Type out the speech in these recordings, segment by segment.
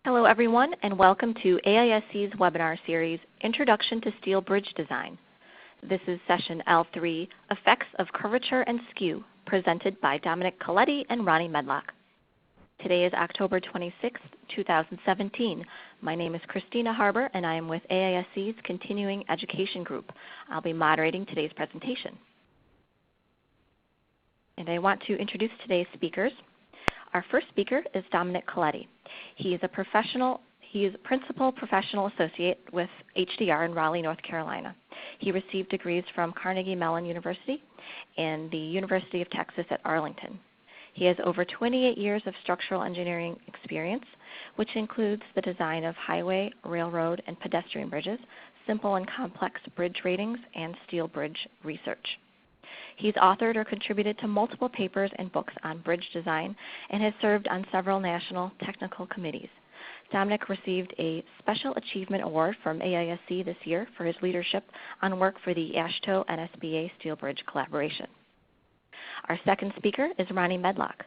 Hello everyone, and welcome to AISC's webinar series, Introduction to Steel Bridge Design. This is session L3, Effects of Curvature and Skew, presented by Dominic Coletti and Ronnie Medlock. Today is October 26, 2017. My name is Christina Harbour, and I am with AISC's Continuing Education Group. I'll be moderating today's presentation. And I want to introduce today's speakers. Our first speaker is Dominic Coletti. He is Principal Professional Associate with HDR in Raleigh, North Carolina. He received degrees from Carnegie Mellon University and the University of Texas at Arlington. He has over 28 years of structural engineering experience, which includes the design of highway, railroad, and pedestrian bridges, simple and complex bridge ratings, and steel bridge research. He's authored or contributed to multiple papers and books on bridge design and has served on several national technical committees. Dominic received a Special Achievement Award from AISC this year for his leadership on work for the AASHTO NSBA Steel Bridge Collaboration. Our second speaker is Ronnie Medlock.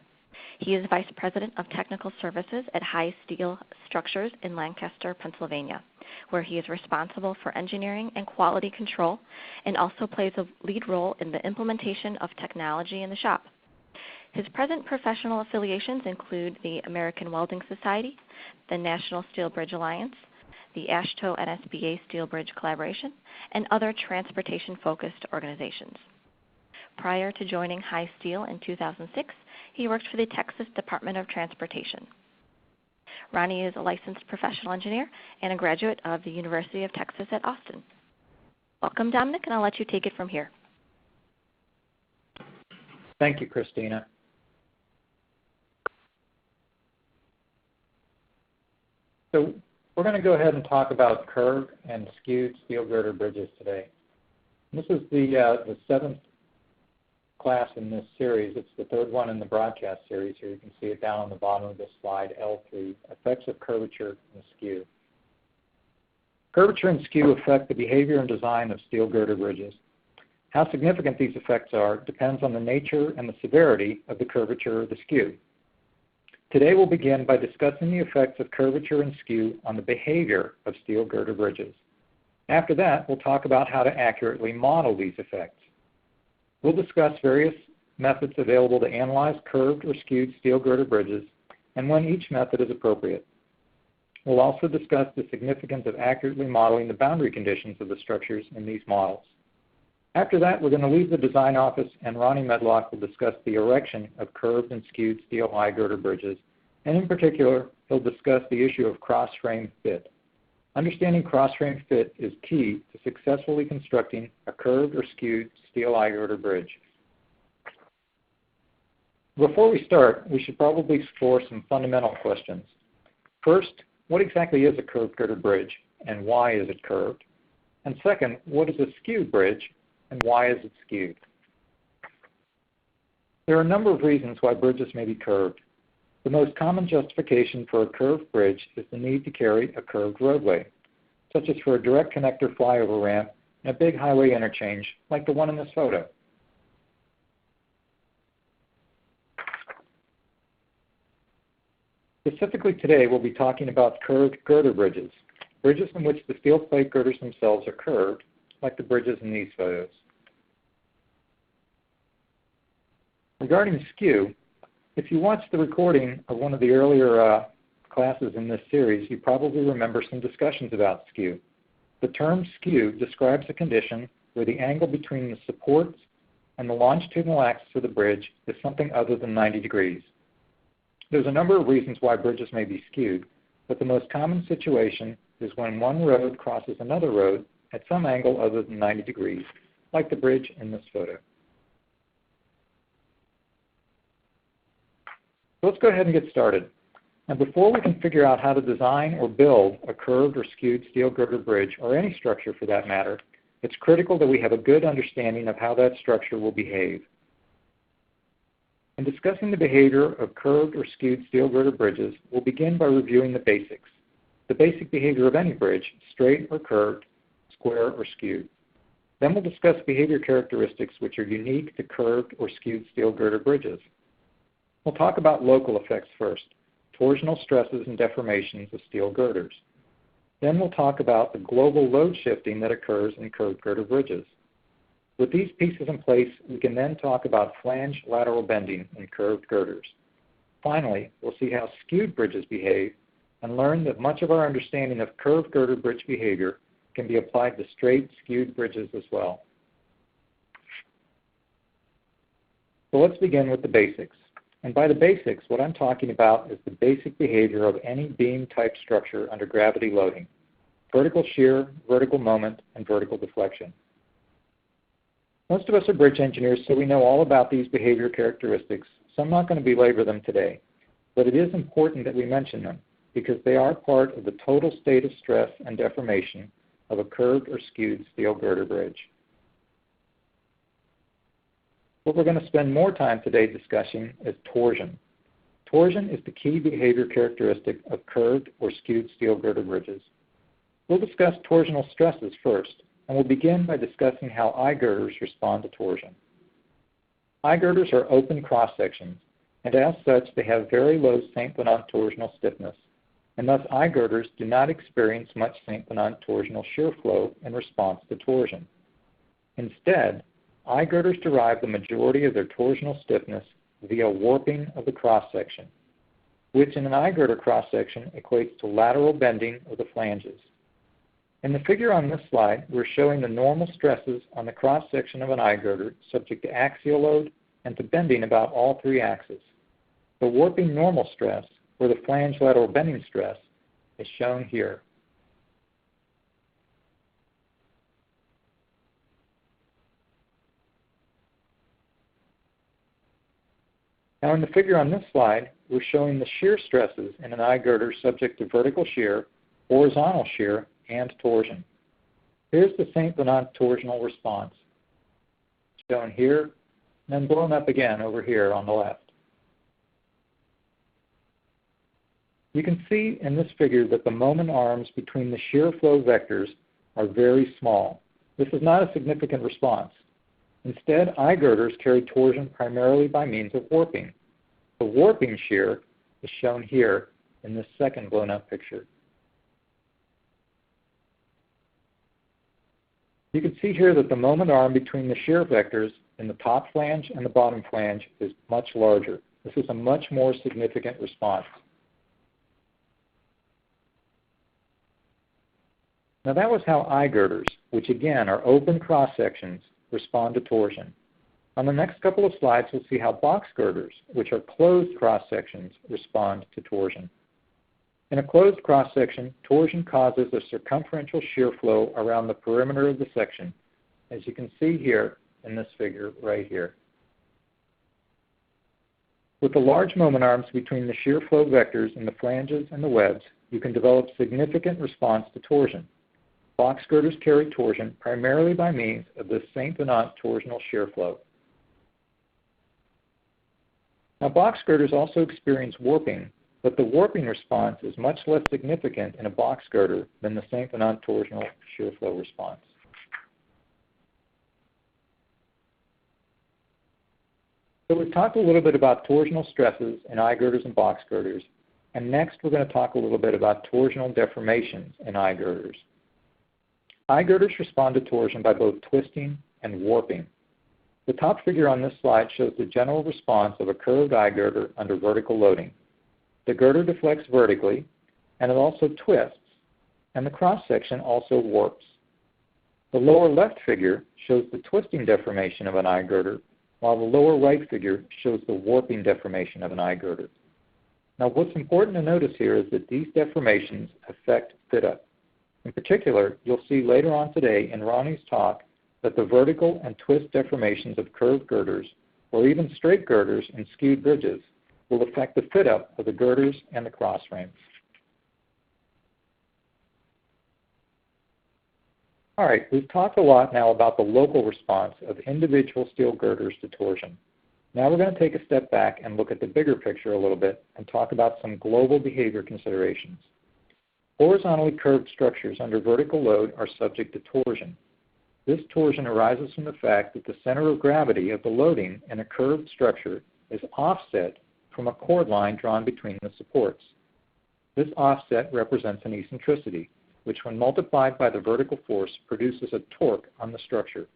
He is Vice President of Technical Services at High Steel Structures in Lancaster, Pennsylvania, where he is responsible for engineering and quality control and also plays a lead role in the implementation of technology in the shop. His present professional affiliations include the American Welding Society, the National Steel Bridge Alliance, the AASHTO NSBA Steel Bridge Collaboration, and other transportation-focused organizations. Prior to joining High Steel in 2006, he worked for the Texas Department of Transportation. Ronnie is a licensed professional engineer and a graduate of the University of Texas at Austin. Welcome, Dominic, and I'll let you take it from here. Thank you, Christina. So we're going to go ahead and talk about curved and skewed steel girder bridges today. This is the seventh class in this series. It's the third one in the broadcast series. Here you can see it down on the bottom of this slide, L3, Effects of Curvature and Skew. Curvature and skew affect the behavior and design of steel girder bridges. How significant these effects are depends on the nature and the severity of the curvature or the skew. Today we'll begin by discussing the effects of curvature and skew on the behavior of steel girder bridges. After that, we'll talk about how to accurately model these effects. We'll discuss various methods available to analyze curved or skewed steel girder bridges and when each method is appropriate. We'll also discuss the significance of accurately modeling the boundary conditions of the structures in these models. After that, we're going to leave the design office, and Ronnie Medlock will discuss the erection of curved and skewed steel high girder bridges, and in particular, he'll discuss the issue of cross-frame fit. Understanding cross-frame fit is key to successfully constructing a curved or skewed steel high girder bridge. Before we start, we should probably explore some fundamental questions. First, what exactly is a curved girder bridge, and why is it curved? And second, what is a skewed bridge, and why is it skewed? There are a number of reasons why bridges may be curved. The most common justification for a curved bridge is the need to carry a curved roadway, such as for a direct connector flyover ramp and a big highway interchange like the one in this photo. Specifically today, we'll be talking about curved girder bridges, bridges in which the steel plate girders themselves are curved, like the bridges in these photos. Regarding skew, if you watched the recording of one of the earlier classes in this series, you probably remember some discussions about skew. The term skew describes a condition where the angle between the supports and the longitudinal axis of the bridge is something other than 90 degrees. There's a number of reasons why bridges may be skewed, but the most common situation is when one road crosses another road at some angle other than 90 degrees, like the bridge in this photo. Let's go ahead and get started. And before we can figure out how to design or build a curved or skewed steel girder bridge, or any structure for that matter, it's critical that we have a good understanding of how that structure will behave. In discussing the behavior of curved or skewed steel girder bridges, we'll begin by reviewing the basics. The basic behavior of any bridge, straight or curved, square or skewed. Then we'll discuss behavior characteristics which are unique to curved or skewed steel girder bridges. We'll talk about local effects first. torsional stresses and deformations of steel girders. Then we'll talk about the global load shifting that occurs in curved girder bridges. With these pieces in place, we can then talk about flange lateral bending in curved girders. Finally, we'll see how skewed bridges behave and learn that much of our understanding of curved girder bridge behavior can be applied to straight skewed bridges as well. So let's begin with the basics. And by the basics, what I'm talking about is the basic behavior of any beam-type structure under gravity loading: vertical shear, vertical moment, and vertical deflection. Most of us are bridge engineers, so we know all about these behavior characteristics, so I'm not going to belabor them today. But it is important that we mention them, because they are part of the total state of stress and deformation of a curved or skewed steel girder bridge. What we're going to spend more time today discussing is torsion. Torsion is the key behavior characteristic of curved or skewed steel girder bridges. We'll discuss torsional stresses first, and we'll begin by discussing how eye girders respond to torsion. Eye girders are open cross-sections, and as such they have very low St. Bonnot torsional stiffness, and thus eye girders do not experience much St. Bonnot torsional shear flow in response to torsion. Instead, eye girders derive the majority of their torsional stiffness via warping of the cross-section, which in an eye girder cross-section equates to lateral bending of the flanges. In the figure on this slide, we're showing the normal stresses on the cross-section of an eye girder subject to axial load and to bending about all three axes. The warping normal stress, or the flange lateral bending stress, is shown here. Now in the figure on this slide, we're showing the shear stresses in an eye girder subject to vertical shear, horizontal shear, and torsion. Here's the St. Bonnot torsional response, shown here, and then blown up again over here on the left. You can see in this figure that the moment arms between the shear flow vectors are very small. This is not a significant response. Instead, eye girders carry torsion primarily by means of warping. The warping shear is shown here in this second blown up picture. You can see here that the moment arm between the shear vectors in the top flange and the bottom flange is much larger. This is a much more significant response. Now that was how eye girders, which again are open cross-sections, respond to torsion. On the next couple of slides, we'll see how box girders, which are closed cross-sections, respond to torsion. In a closed cross-section, torsion causes a circumferential shear flow around the perimeter of the section, as you can see here in this figure right here. With the large moment arms between the shear flow vectors in the flanges and the webs, you can develop significant response to torsion. Box girders carry torsion primarily by means of the St. Bonnot torsional shear flow. Now box girders also experience warping, but the warping response is much less significant in a box girder than the St. Bonnot torsional shear flow response. So we've talked a little bit about torsional stresses in eye girders and box girders, and next we're going to talk a little bit about torsional deformations in eye girders. Eye girders respond to torsion by both twisting and warping. The top figure on this slide shows the general response of a curved eye girder under vertical loading. The girder deflects vertically, and it also twists, and the cross-section also warps. The lower left figure shows the twisting deformation of an eye girder, while the lower right figure shows the warping deformation of an eye girder. Now what's important to notice here is that these deformations affect fit-up. In particular, you'll see later on today in Ronnie's talk that the vertical and twist deformations of curved girders, or even straight girders in skewed bridges, will affect the fit-up of the girders and the cross frames. All right, we've talked a lot now about the local response of individual steel girders to torsion. Now we're going to take a step back and look at the bigger picture a little bit and talk about some global behavior considerations. Horizontally curved structures under vertical load are subject to torsion. This torsion arises from the fact that the center of gravity of the loading in a curved structure is offset from a chord line drawn between the supports. This offset represents an eccentricity, which when multiplied by the vertical force produces a torque on the structure.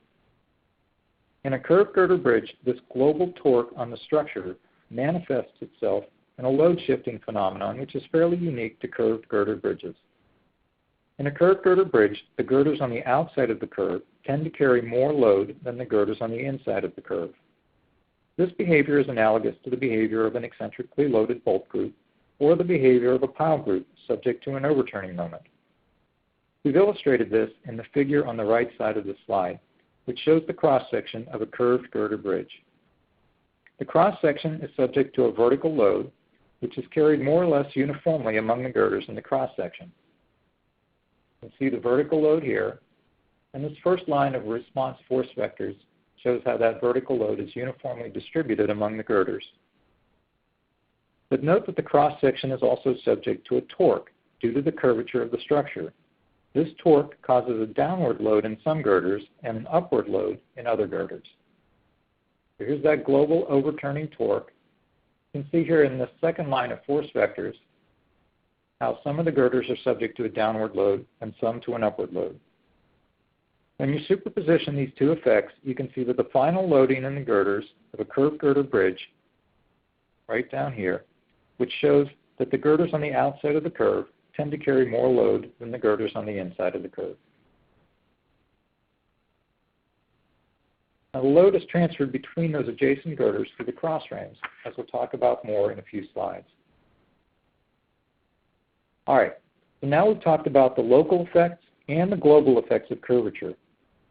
In a curved girder bridge, this global torque on the structure manifests itself in a load shifting phenomenon which is fairly unique to curved girder bridges. In a curved girder bridge, the girders on the outside of the curve tend to carry more load than the girders on the inside of the curve. This behavior is analogous to the behavior of an eccentrically loaded bolt group or the behavior of a pile group subject to an overturning moment. We've illustrated this in the figure on the right side of the slide, which shows the cross-section of a curved girder bridge. The cross-section is subject to a vertical load, which is carried more or less uniformly among the girders in the cross-section. You can see the vertical load here, and this first line of response force vectors shows how that vertical load is uniformly distributed among the girders. But note that the cross-section is also subject to a torque due to the curvature of the structure. This torque causes a downward load in some girders and an upward load in other girders. So here's that global overturning torque. You can see here in the second line of force vectors how some of the girders are subject to a downward load and some to an upward load. When you superposition these two effects, you can see that the final loading in the girders of a curved girder bridge, right down here, which shows that the girders on the outside of the curve tend to carry more load than the girders on the inside of the curve. Now, the load is transferred between those adjacent girders through the cross frames, as we'll talk about more in a few slides. All right, so now we've talked about the local effects and the global effects of curvature.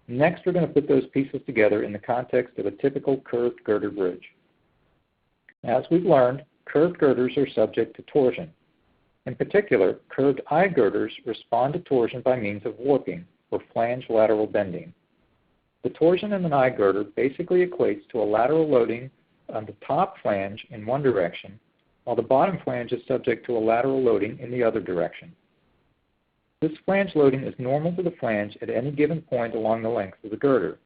Next, we're going to put those pieces together in the context of a typical curved girder bridge. As we've learned, curved girders are subject to torsion. In particular, curved eye girders respond to torsion by means of warping, or flange lateral bending. The torsion in an eye girder basically equates to a lateral loading on the top flange in one direction, while the bottom flange is subject to a lateral loading in the other direction. This flange loading is normal to the flange at any given point along the length of the girder.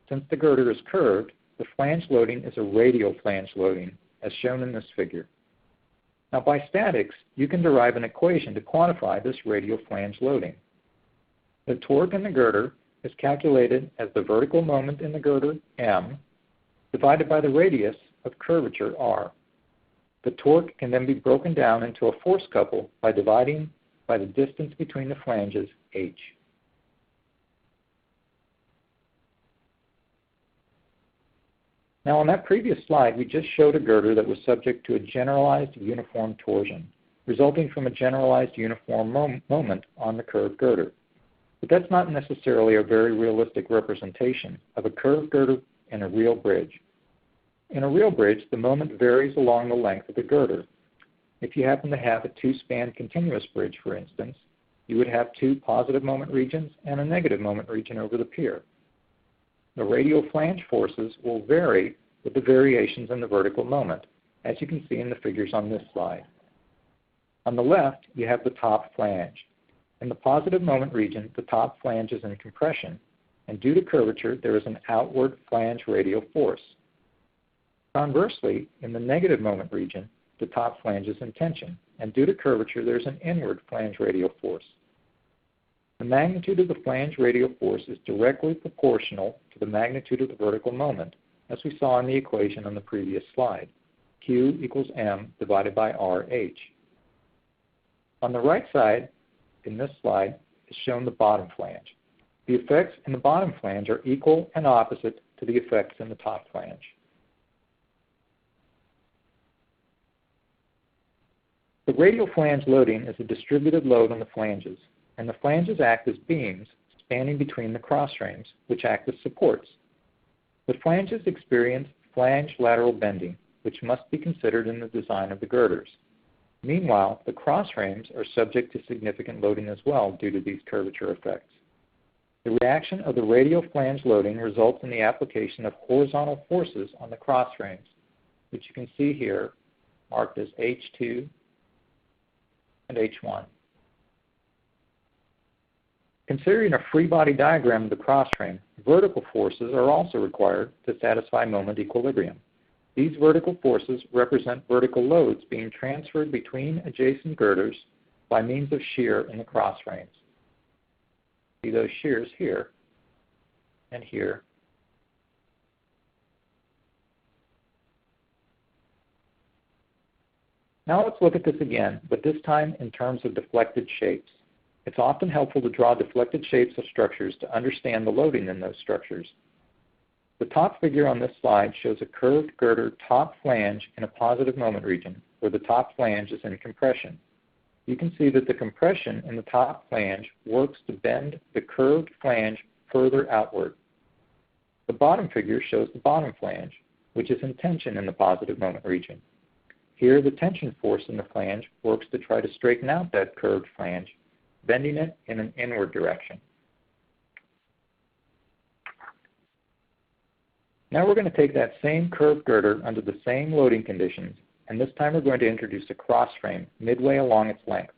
Since the girder is curved, the flange loading is a radial flange loading, as shown in this figure. Now, by statics, you can derive an equation to quantify this radial flange loading. The torque in the girder is calculated as the vertical moment in the girder, m, divided by the radius of curvature, r. The torque can then be broken down into a force couple by dividing by the distance between the flanges, h. Now, on that previous slide, we just showed a girder that was subject to a generalized uniform torsion, resulting from a generalized uniform moment on the curved girder. But that's not necessarily a very realistic representation of a curved girder in a real bridge. In a real bridge, the moment varies along the length of the girder. If you happen to have a two-span continuous bridge, for instance, you would have two positive moment regions and a negative moment region over the pier. The radial flange forces will vary with the variations in the vertical moment, as you can see in the figures on this slide. On the left, you have the top flange. In the positive moment region, the top flange is in compression, and due to curvature, there is an outward flange radial force. Conversely, in the negative moment region, the top flange is in tension, and due to curvature, there's an inward flange radial force. The magnitude of the flange radial force is directly proportional to the magnitude of the vertical moment, as we saw in the equation on the previous slide. Q equals m divided by RH. On the right side, in this slide, is shown the bottom flange. The effects in the bottom flange are equal and opposite to the effects in the top flange. The radial flange loading is a distributed load on the flanges, and the flanges act as beams spanning between the cross frames, which act as supports. The flanges experience flange lateral bending, which must be considered in the design of the girders. Meanwhile, the cross frames are subject to significant loading as well due to these curvature effects. The reaction of the radial flange loading results in the application of horizontal forces on the cross frames, which you can see here marked as H2 and H1. Considering a free body diagram of the cross frame, vertical forces are also required to satisfy moment equilibrium. These vertical forces represent vertical loads being transferred between adjacent girders by means of shear in the cross frames. See those shears here and here. Now let's look at this again, but this time in terms of deflected shapes. It's often helpful to draw deflected shapes of structures to understand the loading in those structures. The top figure on this slide shows a curved girder top flange in a positive moment region, where the top flange is in compression. You can see that the compression in the top flange works to bend the curved flange further outward. The bottom figure shows the bottom flange, which is in tension in the positive moment region. Here, the tension force in the flange works to try to straighten out that curved flange, bending it in an inward direction. Now we're going to take that same curved girder under the same loading conditions, and this time we're going to introduce a cross frame midway along its length.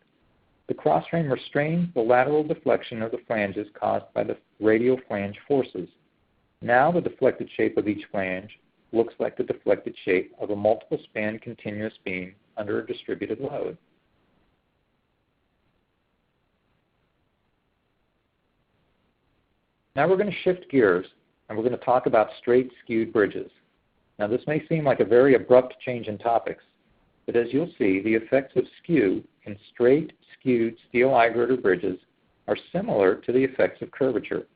The cross frame restrains the lateral deflection of the flanges caused by the radial flange forces. Now the deflected shape of each flange looks like the deflected shape of a multiple span continuous beam under a distributed load. Now we're going to shift gears, and we're going to talk about straight skewed bridges. Now this may seem like a very abrupt change in topics, but as you'll see, the effects of skew in straight skewed steel eye-girder bridges are similar to the effects of curvature.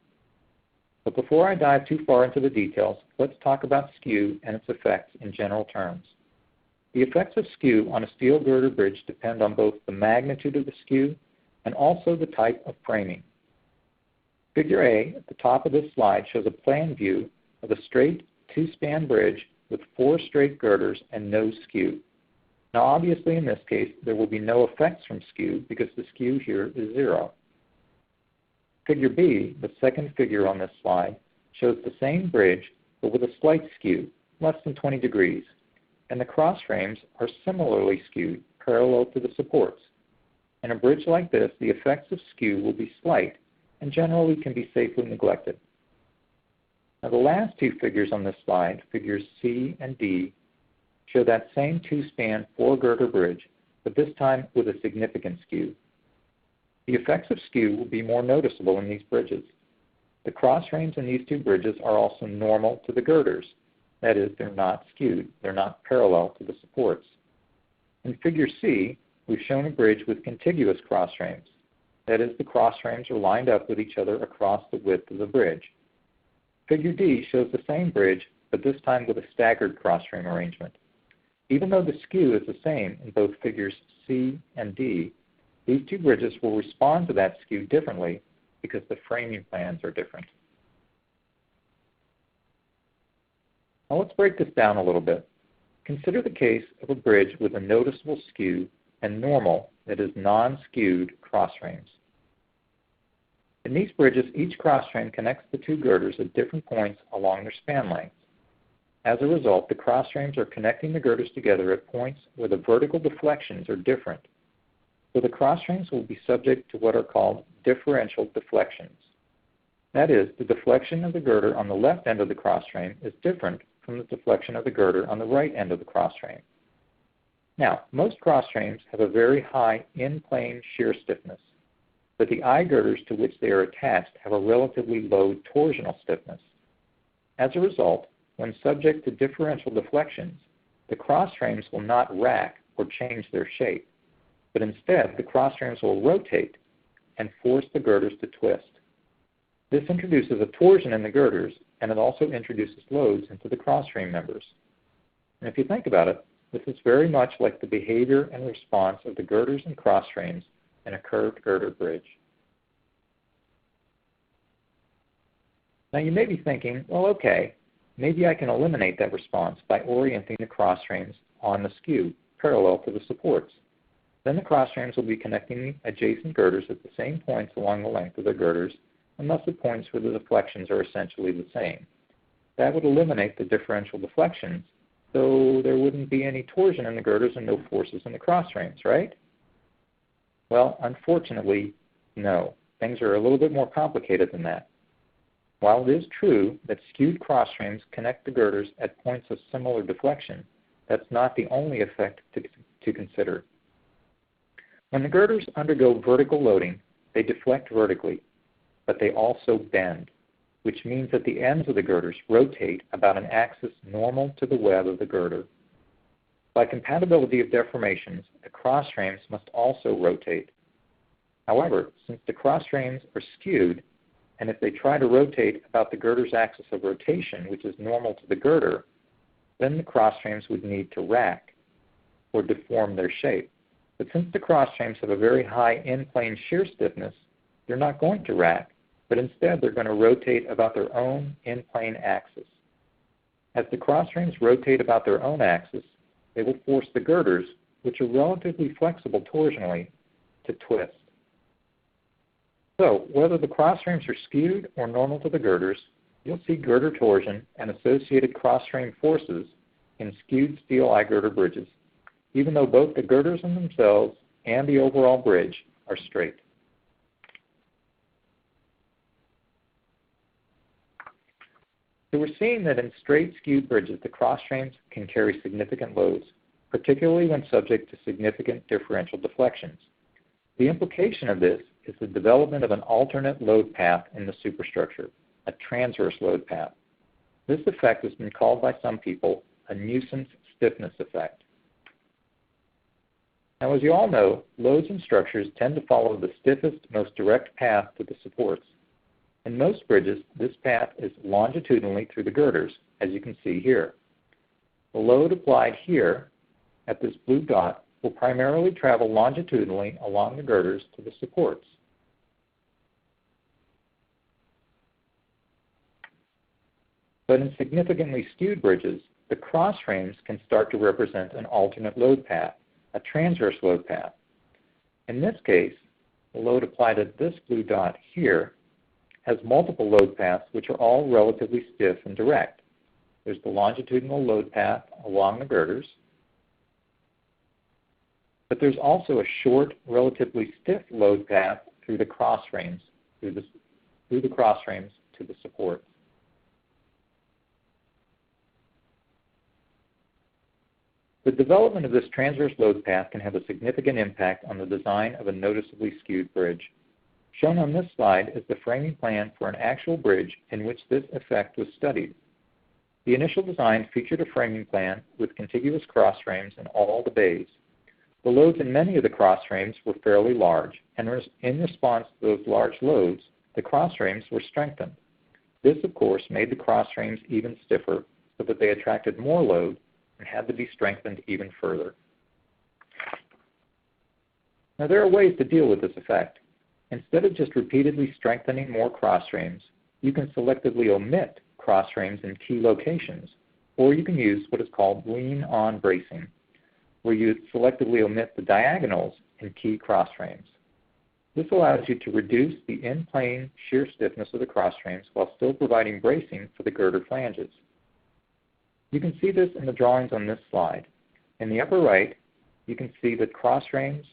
But before I dive too far into the details, let's talk about skew and its effects in general terms. The effects of skew on a steel girder bridge depend on both the magnitude of the skew and also the type of framing. Figure A at the top of this slide shows a plan view of a straight two-span bridge with 4 straight girders and no skew. Now obviously in this case there will be no effects from skew because the skew here is 0. Figure B, the second figure on this slide, shows the same bridge but with a slight skew, less than 20 degrees, and the cross frames are similarly skewed, parallel to the supports. In a bridge like this, the effects of skew will be slight and generally can be safely neglected. Now the last 2 figures on this slide, figures C and D, show that same two-span 4-girder bridge, but this time with a significant skew. The effects of skew will be more noticeable in these bridges. The cross frames in these 2 bridges are also normal to the girders. That is, they're not skewed. They're not parallel to the supports. In figure C, we've shown a bridge with contiguous cross frames. That is, the cross frames are lined up with each other across the width of the bridge. Figure D shows the same bridge, but this time with a staggered cross frame arrangement. Even though the skew is the same in both figures C and D, these 2 bridges will respond to that skew differently because the framing plans are different. Now let's break this down a little bit. Consider the case of a bridge with a noticeable skew and normal, that is non-skewed, cross frames. In these bridges, each cross frame connects the 2 girders at different points along their span lengths. As a result, the cross frames are connecting the girders together at points where the vertical deflections are different. So the cross frames will be subject to what are called differential deflections. That is, the deflection of the girder on the left end of the cross frame is different from the deflection of the girder on the right end of the cross frame. Now, most cross frames have a very high in-plane shear stiffness, but the eye girders to which they are attached have a relatively low torsional stiffness. As a result, when subject to differential deflections, the cross frames will not rack or change their shape, but instead the cross frames will rotate and force the girders to twist. This introduces a torsion in the girders, and it also introduces loads into the cross frame members. And if you think about it, this is very much like the behavior and response of the girders and cross frames in a curved girder bridge. Now you may be thinking, well, okay, maybe I can eliminate that response by orienting the cross frames on the skew, parallel to the supports. Then the cross frames will be connecting the adjacent girders at the same points along the length of the girders, and thus at points where the deflections are essentially the same. That would eliminate the differential deflections, so there wouldn't be any torsion in the girders and no forces in the cross frames, right? Well, unfortunately, no. Things are a little bit more complicated than that. while it is true that skewed cross-frames connect the girders at points of similar deflection, that's not the only effect to consider. When the girders undergo vertical loading, they deflect vertically, but they also bend, which means that the ends of the girders rotate about an axis normal to the web of the girder. By compatibility of deformations, the cross-frames must also rotate. However, since the cross-frames are skewed, and if they try to rotate about the girder's axis of rotation, which is normal to the girder, then the cross-frames would need to rack or deform their shape. But since the cross-frames have a very high in-plane shear stiffness, they're not going to rack, but instead they're going to rotate about their own in-plane axis. As the cross-frames rotate about their own axis, they will force the girders, which are relatively flexible torsionally, to twist. So, whether the cross-frames are skewed or normal to the girders, you'll see girder torsion and associated cross-frame forces in skewed steel eye girder bridges, even though both the girders in themselves and the overall bridge are straight. So we're seeing that in straight skewed bridges, the cross-frames can carry significant loads, particularly when subject to significant differential deflections. The implication of this is the development of an alternate load path in the superstructure, a transverse load path. This effect has been called by some people a nuisance stiffness effect. Now, as you all know, loads in structures tend to follow the stiffest, most direct path to the supports. In most bridges, this path is longitudinally through the girders, as you can see here. The load applied here at this blue dot will primarily travel longitudinally along the girders to the supports. But in significantly skewed bridges, the cross-frames can start to represent an alternate load path, a transverse load path. In this case, the load applied at this blue dot here has multiple load paths which are all relatively stiff and direct. There's the longitudinal load path along the girders, but there's also a short, relatively stiff load path through the cross-frames, through the cross-frames to the supports. The development of this transverse load path can have a significant impact on the design of a noticeably skewed bridge. Shown on this slide is the framing plan for an actual bridge in which this effect was studied. The initial design featured a framing plan with contiguous cross-frames in all the bays. The loads in many of the cross-frames were fairly large, and in response to those large loads, the cross-frames were strengthened. This, of course, made the cross-frames even stiffer so that they attracted more load and had to be strengthened even further. Now, there are ways to deal with this effect. Instead of just repeatedly strengthening more cross-frames, you can selectively omit cross-frames in key locations, or you can use what is called lean-on bracing, where you selectively omit the diagonals in key cross-frames. This allows you to reduce the in-plane shear stiffness of the cross-frames while still providing bracing for the girder flanges. You can see this in the drawings on this slide. In the upper right, you can see that cross-frames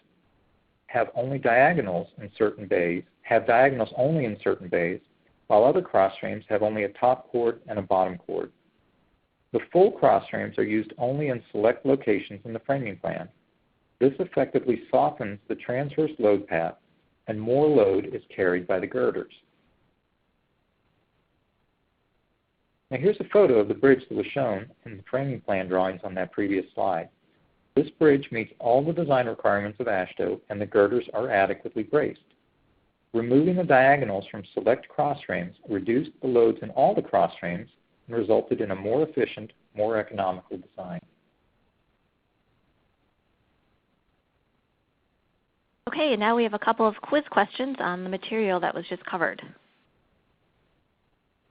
have only diagonals in certain bays, while other cross-frames have only a top chord and a bottom chord. The full cross-frames are used only in select locations in the framing plan. This effectively softens the transverse load path, and more load is carried by the girders. Now here's a photo of the bridge that was shown in the framing plan drawings on that previous slide. This bridge meets all the design requirements of AASHTO, and the girders are adequately braced. Removing the diagonals from select cross-frames reduced the loads in all the cross-frames and resulted in a more efficient, more economical design. Okay, and now we have a couple of quiz questions on the material that was just covered.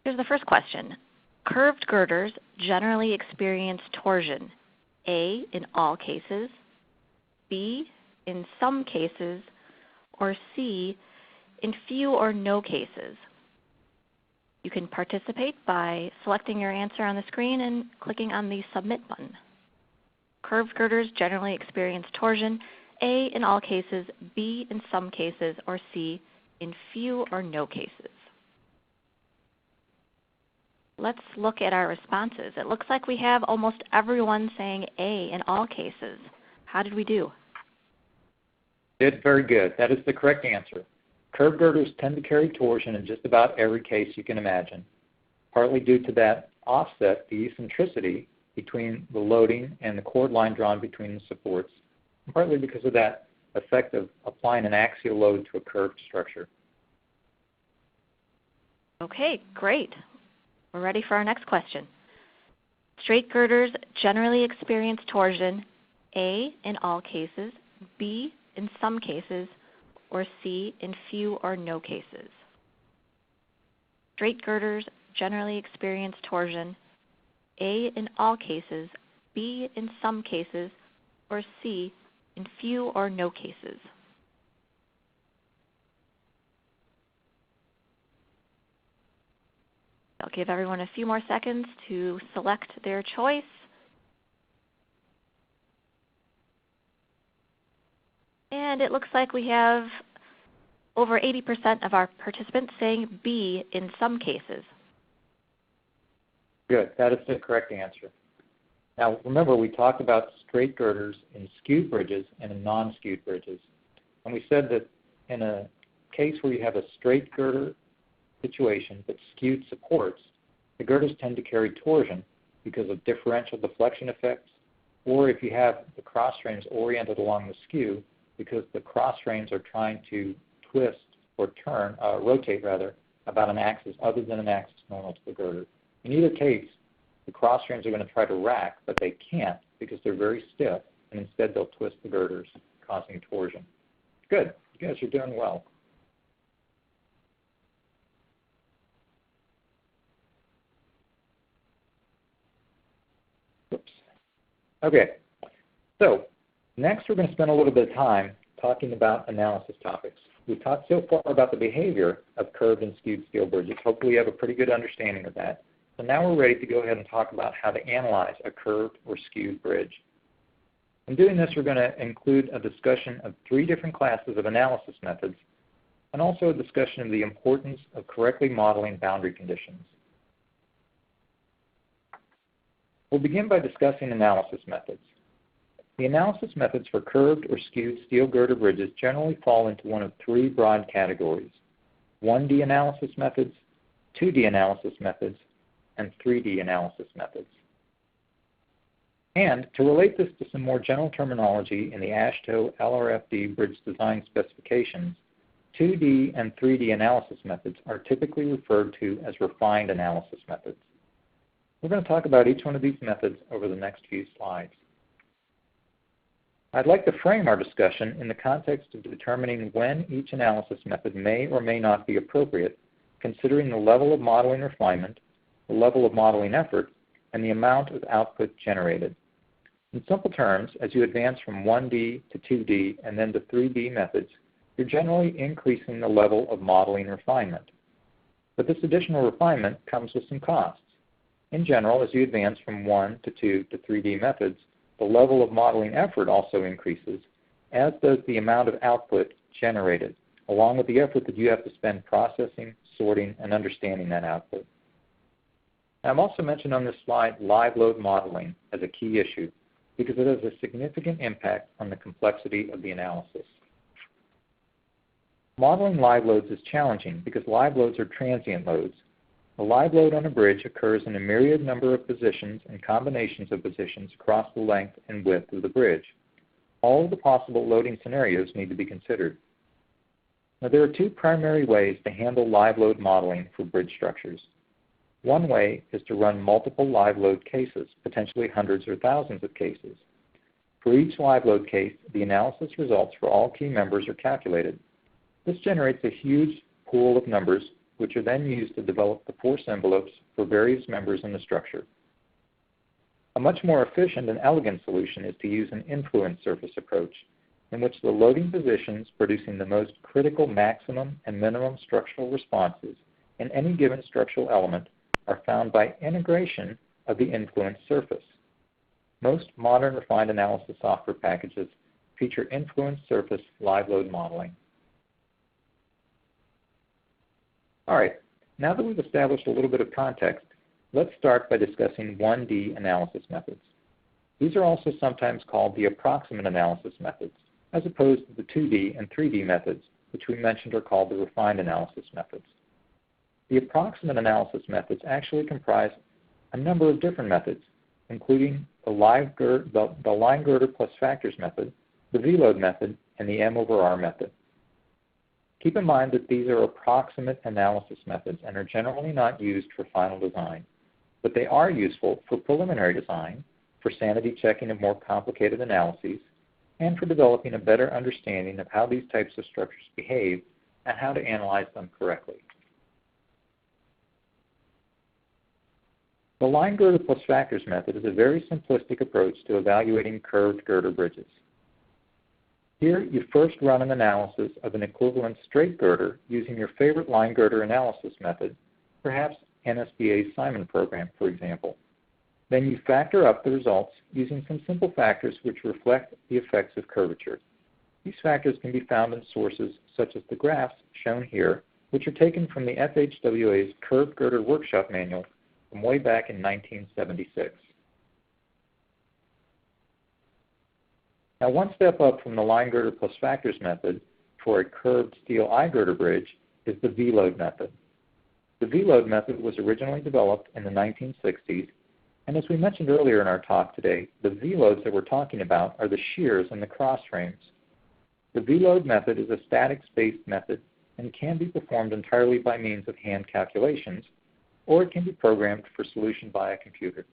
Here's the first question. Curved girders generally experience torsion. A, in all cases, B, in some cases, or C, in few or no cases. You can participate by selecting your answer on the screen and clicking on the Submit button. Curved girders generally experience torsion. A, in all cases, B, in some cases, or C, in few or no cases. let's look at our responses. It looks like we have almost everyone saying A in all cases. How did we do? Did very good. That is the correct answer. Curved girders tend to carry torsion in just about every case you can imagine, partly due to that offset, the eccentricity between the loading and the chord line drawn between the supports, and partly because of that effect of applying an axial load to a curved structure. Okay, great. We're ready for our next question. Straight girders generally experience torsion, A, in all cases, B, in some cases, or C, in few or no cases. Straight girders generally experience torsion, A, in all cases, B, in some cases, or C, in few or no cases. I'll give everyone a few more seconds to select their choice. And it looks like we have over 80% of our participants saying B in some cases. Good. That is the correct answer. Now, remember, we talked about straight girders in skewed bridges and in non-skewed bridges. And we said that in a case where you have a straight girder situation but skewed supports, the girders tend to carry torsion because of differential deflection effects, or if you have the cross frames oriented along the skew, because the cross frames are trying to twist or turn, rotate rather, about an axis other than an axis normal to the girder. In either case, the cross frames are going to try to rack, but they can't because they're very stiff, and instead they'll twist the girders, causing torsion. Good. You guys are doing well. Oops. Okay. So next we're going to spend a little bit of time talking about analysis topics. We've talked so far about the behavior of curved and skewed steel bridges. Hopefully you have a pretty good understanding of that. So now we're ready to go ahead and talk about how to analyze a curved or skewed bridge. In doing this, we're going to include a discussion of 3 different classes of analysis methods, and also a discussion of the importance of correctly modeling boundary conditions. We'll begin by discussing analysis methods. The analysis methods for curved or skewed steel girder bridges generally fall into one of 3 broad categories: 1D analysis methods, 2D analysis methods, and 3D analysis methods. And to relate this to some more general terminology in the AASHTO LRFD bridge design specifications, 2D and 3D analysis methods are typically referred to as refined analysis methods. We're going to talk about each one of these methods over the next few slides. I'd like to frame our discussion in the context of determining when each analysis method may or may not be appropriate, considering the level of modeling refinement, the level of modeling effort, and the amount of output generated. In simple terms, as you advance from 1D to 2D and then to 3D methods, you're generally increasing the level of modeling refinement. But this additional refinement comes with some costs. In general, as you advance from 1 to 2 to 3D methods, the level of modeling effort also increases, as does the amount of output generated, along with the effort that you have to spend processing, sorting, and understanding that output. I've also mentioned on this slide live load modeling as a key issue because it has a significant impact on the complexity of the analysis. Modeling live loads is challenging because live loads are transient loads. A live load on a bridge occurs in a myriad number of positions and combinations of positions across the length and width of the bridge. All of the possible loading scenarios need to be considered. Now, there are 2 primary ways to handle live load modeling for bridge structures. One way is to run multiple live load cases, potentially hundreds or thousands of cases. For each live load case, the analysis results for all key members are calculated. This generates a huge pool of numbers, which are then used to develop the force envelopes for various members in the structure. A much more efficient and elegant solution is to use an influence surface approach, in which the loading positions producing the most critical maximum and minimum structural responses in any given structural element are found by integration of the influence surface. Most modern refined analysis software packages feature influence surface live load modeling. All right, now that we've established a little bit of context, Let's start by discussing 1D analysis methods. These are also sometimes called the approximate analysis methods, as opposed to the 2D and 3D methods, which we mentioned are called the refined analysis methods. The approximate analysis methods actually comprise a number of different methods, including the line girder plus factors method, the V-load method, and the M/R method. Keep in mind that these are approximate analysis methods and are generally not used for final design, but they are useful for preliminary design, for sanity checking of more complicated analyses, and for developing a better understanding of how these types of structures behave and how to analyze them correctly. The line girder plus factors method is a very simplistic approach to evaluating curved girder bridges. Here, you first run an analysis of an equivalent straight girder using your favorite line girder analysis method, perhaps NSBA's Simon program, for example. Then you factor up the results using some simple factors which reflect the effects of curvature. These factors can be found in sources such as the graphs shown here, which are taken from the FHWA's Curved Girder Workshop Manual from way back in 1976. Now, one step up from the line girder plus factors method for a curved steel eye girder bridge is the V-load method. The V-load method was originally developed in the 1960s, and as we mentioned earlier in our talk today, the V-loads that we're talking about are the shears and the cross frames. The V-load method is a statics-based method and can be performed entirely by means of hand calculations, or it can be programmed for solution by a computer.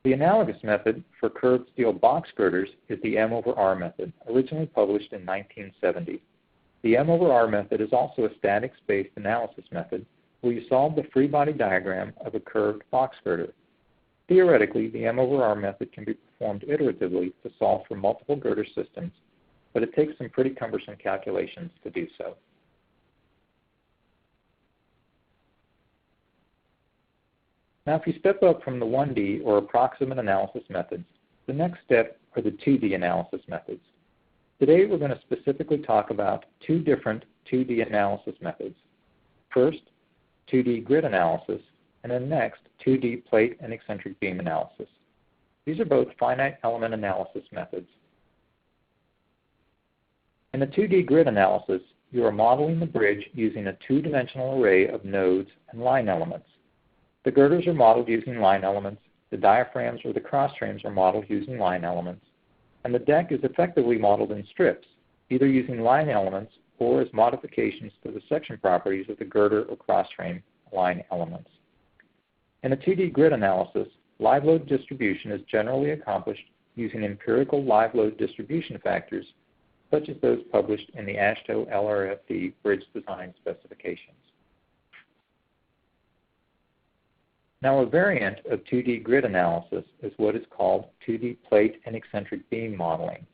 The analogous method for curved steel box girders is the M/R method, originally published in 1970. The M/R method is also a statics-based analysis method where you solve the free body diagram of a curved box girder. Theoretically, the M/R method can be performed iteratively to solve for multiple girder systems, but it takes some pretty cumbersome calculations to do so. Now, if you step up from the 1D or approximate analysis methods, the next step are the 2D analysis methods. Today, we're going to specifically talk about two different 2D analysis methods. First, 2D grid analysis, and then next, 2D plate and eccentric beam analysis. These are both finite element analysis methods. In the 2D grid analysis, you are modeling the bridge using a two-dimensional array of nodes and line elements. The girders are modeled using line elements, the diaphragms or the cross frames are modeled using line elements, and the deck is effectively modeled in strips, either using line elements or as modifications to the section properties of the girder or cross frame line elements. In a 2D grid analysis, live load distribution is generally accomplished using empirical live load distribution factors, such as those published in the AASHTO LRFD Bridge Design Specifications. Now, a variant of 2D grid analysis is what is called 2D plate and eccentric beam modeling.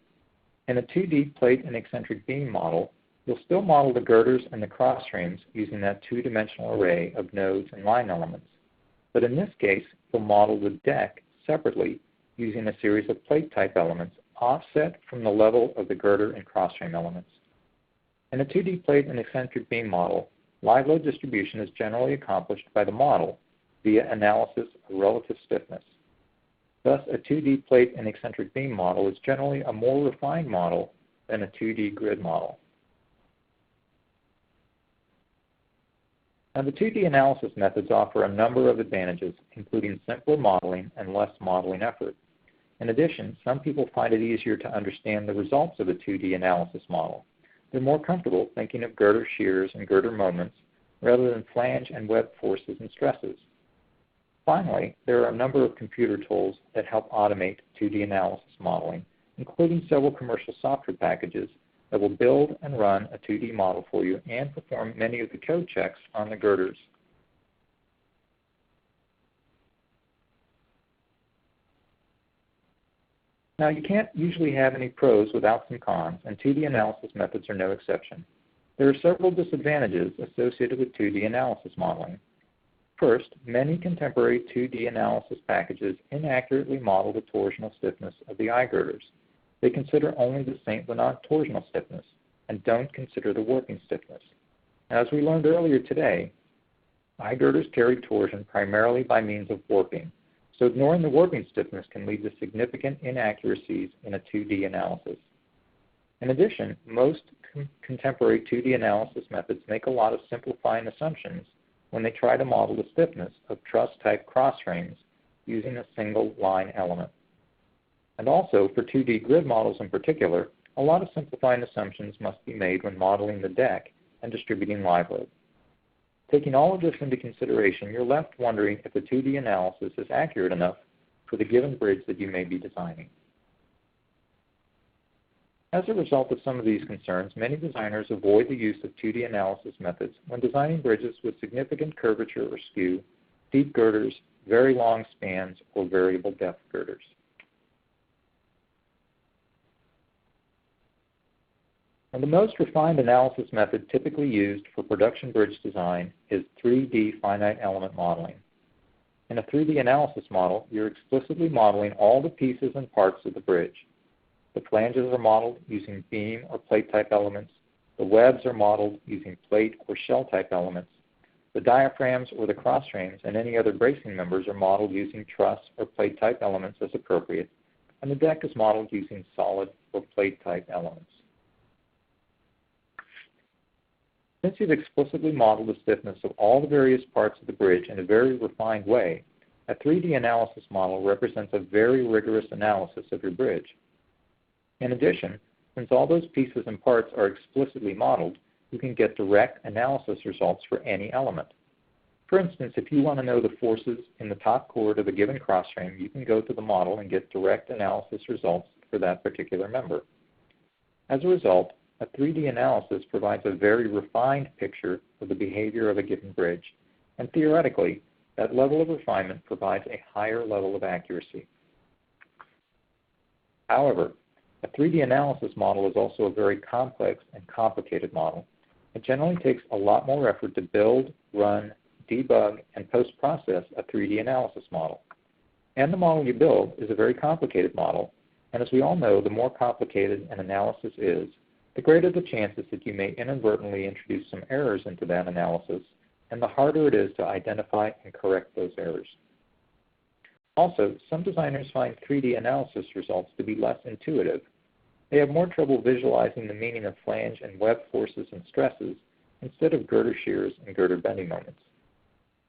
In a 2D plate and eccentric beam model, you'll still model the girders and the cross frames using that two-dimensional array of nodes and line elements. But in this case, you'll model the deck separately using a series of plate-type elements offset from the level of the girder and cross frame elements. In a 2D plate and eccentric beam model, live load distribution is generally accomplished by the model via analysis of relative stiffness. Thus, a 2D plate and eccentric beam model is generally a more refined model than a 2D grid model. Now, the 2D analysis methods offer a number of advantages, including simpler modeling and less modeling effort. In addition, some people find it easier to understand the results of a 2D analysis model. They're more comfortable thinking of girder shears and girder moments rather than flange and web forces and stresses. Finally, there are a number of computer tools that help automate 2D analysis modeling, including several commercial software packages that will build and run a 2D model for you and perform many of the code checks on the girders. Now, you can't usually have any pros without some cons, and 2D analysis methods are no exception. There are several disadvantages associated with 2D analysis modeling. First, many contemporary 2D analysis packages inaccurately model the torsional stiffness of the eye girders. They consider only the St. Bernard torsional stiffness and don't consider the working stiffness. As we learned earlier today, I-girders carry torsion primarily by means of warping, so ignoring the warping stiffness can lead to significant inaccuracies in a 2D analysis. In addition, most contemporary 2D analysis methods make a lot of simplifying assumptions when they try to model the stiffness of truss-type cross-frames using a single line element. And also, for 2D grid models in particular, a lot of simplifying assumptions must be made when modeling the deck and distributing live load. Taking all of this into consideration, you're left wondering if the 2D analysis is accurate enough for the given bridge that you may be designing. As a result of some of these concerns, many designers avoid the use of 2D analysis methods when designing bridges with significant curvature or skew, deep girders, very long spans, or variable depth girders. And the most refined analysis method typically used for production bridge design is 3D finite element modeling. In a 3D analysis model, you're explicitly modeling all the pieces and parts of the bridge. The flanges are modeled using beam or plate type elements. The webs are modeled using plate or shell type elements. The diaphragms or the cross frames and any other bracing members are modeled using truss or plate type elements as appropriate. And the deck is modeled using solid or plate type elements. Since you've explicitly modeled the stiffness of all the various parts of the bridge in a very refined way, a 3D analysis model represents a very rigorous analysis of your bridge. In addition, since all those pieces and parts are explicitly modeled, you can get direct analysis results for any element. For instance, if you want to know the forces in the top chord of a given crossframe, you can go to the model and get direct analysis results for that particular member. As a result, a 3D analysis provides a very refined picture of the behavior of a given bridge, and theoretically, that level of refinement provides a higher level of accuracy. However, a 3D analysis model is also a very complex and complicated model. It generally takes a lot more effort to build, run, debug, and post-process a 3D analysis model. And the model you build is a very complicated model, and as we all know, the more complicated an analysis is, the greater the chances that you may inadvertently introduce some errors into that analysis, and the harder it is to identify and correct those errors. Also, some designers find 3D analysis results to be less intuitive. They have more trouble visualizing the meaning of flange and web forces and stresses instead of girder shears and girder bending moments.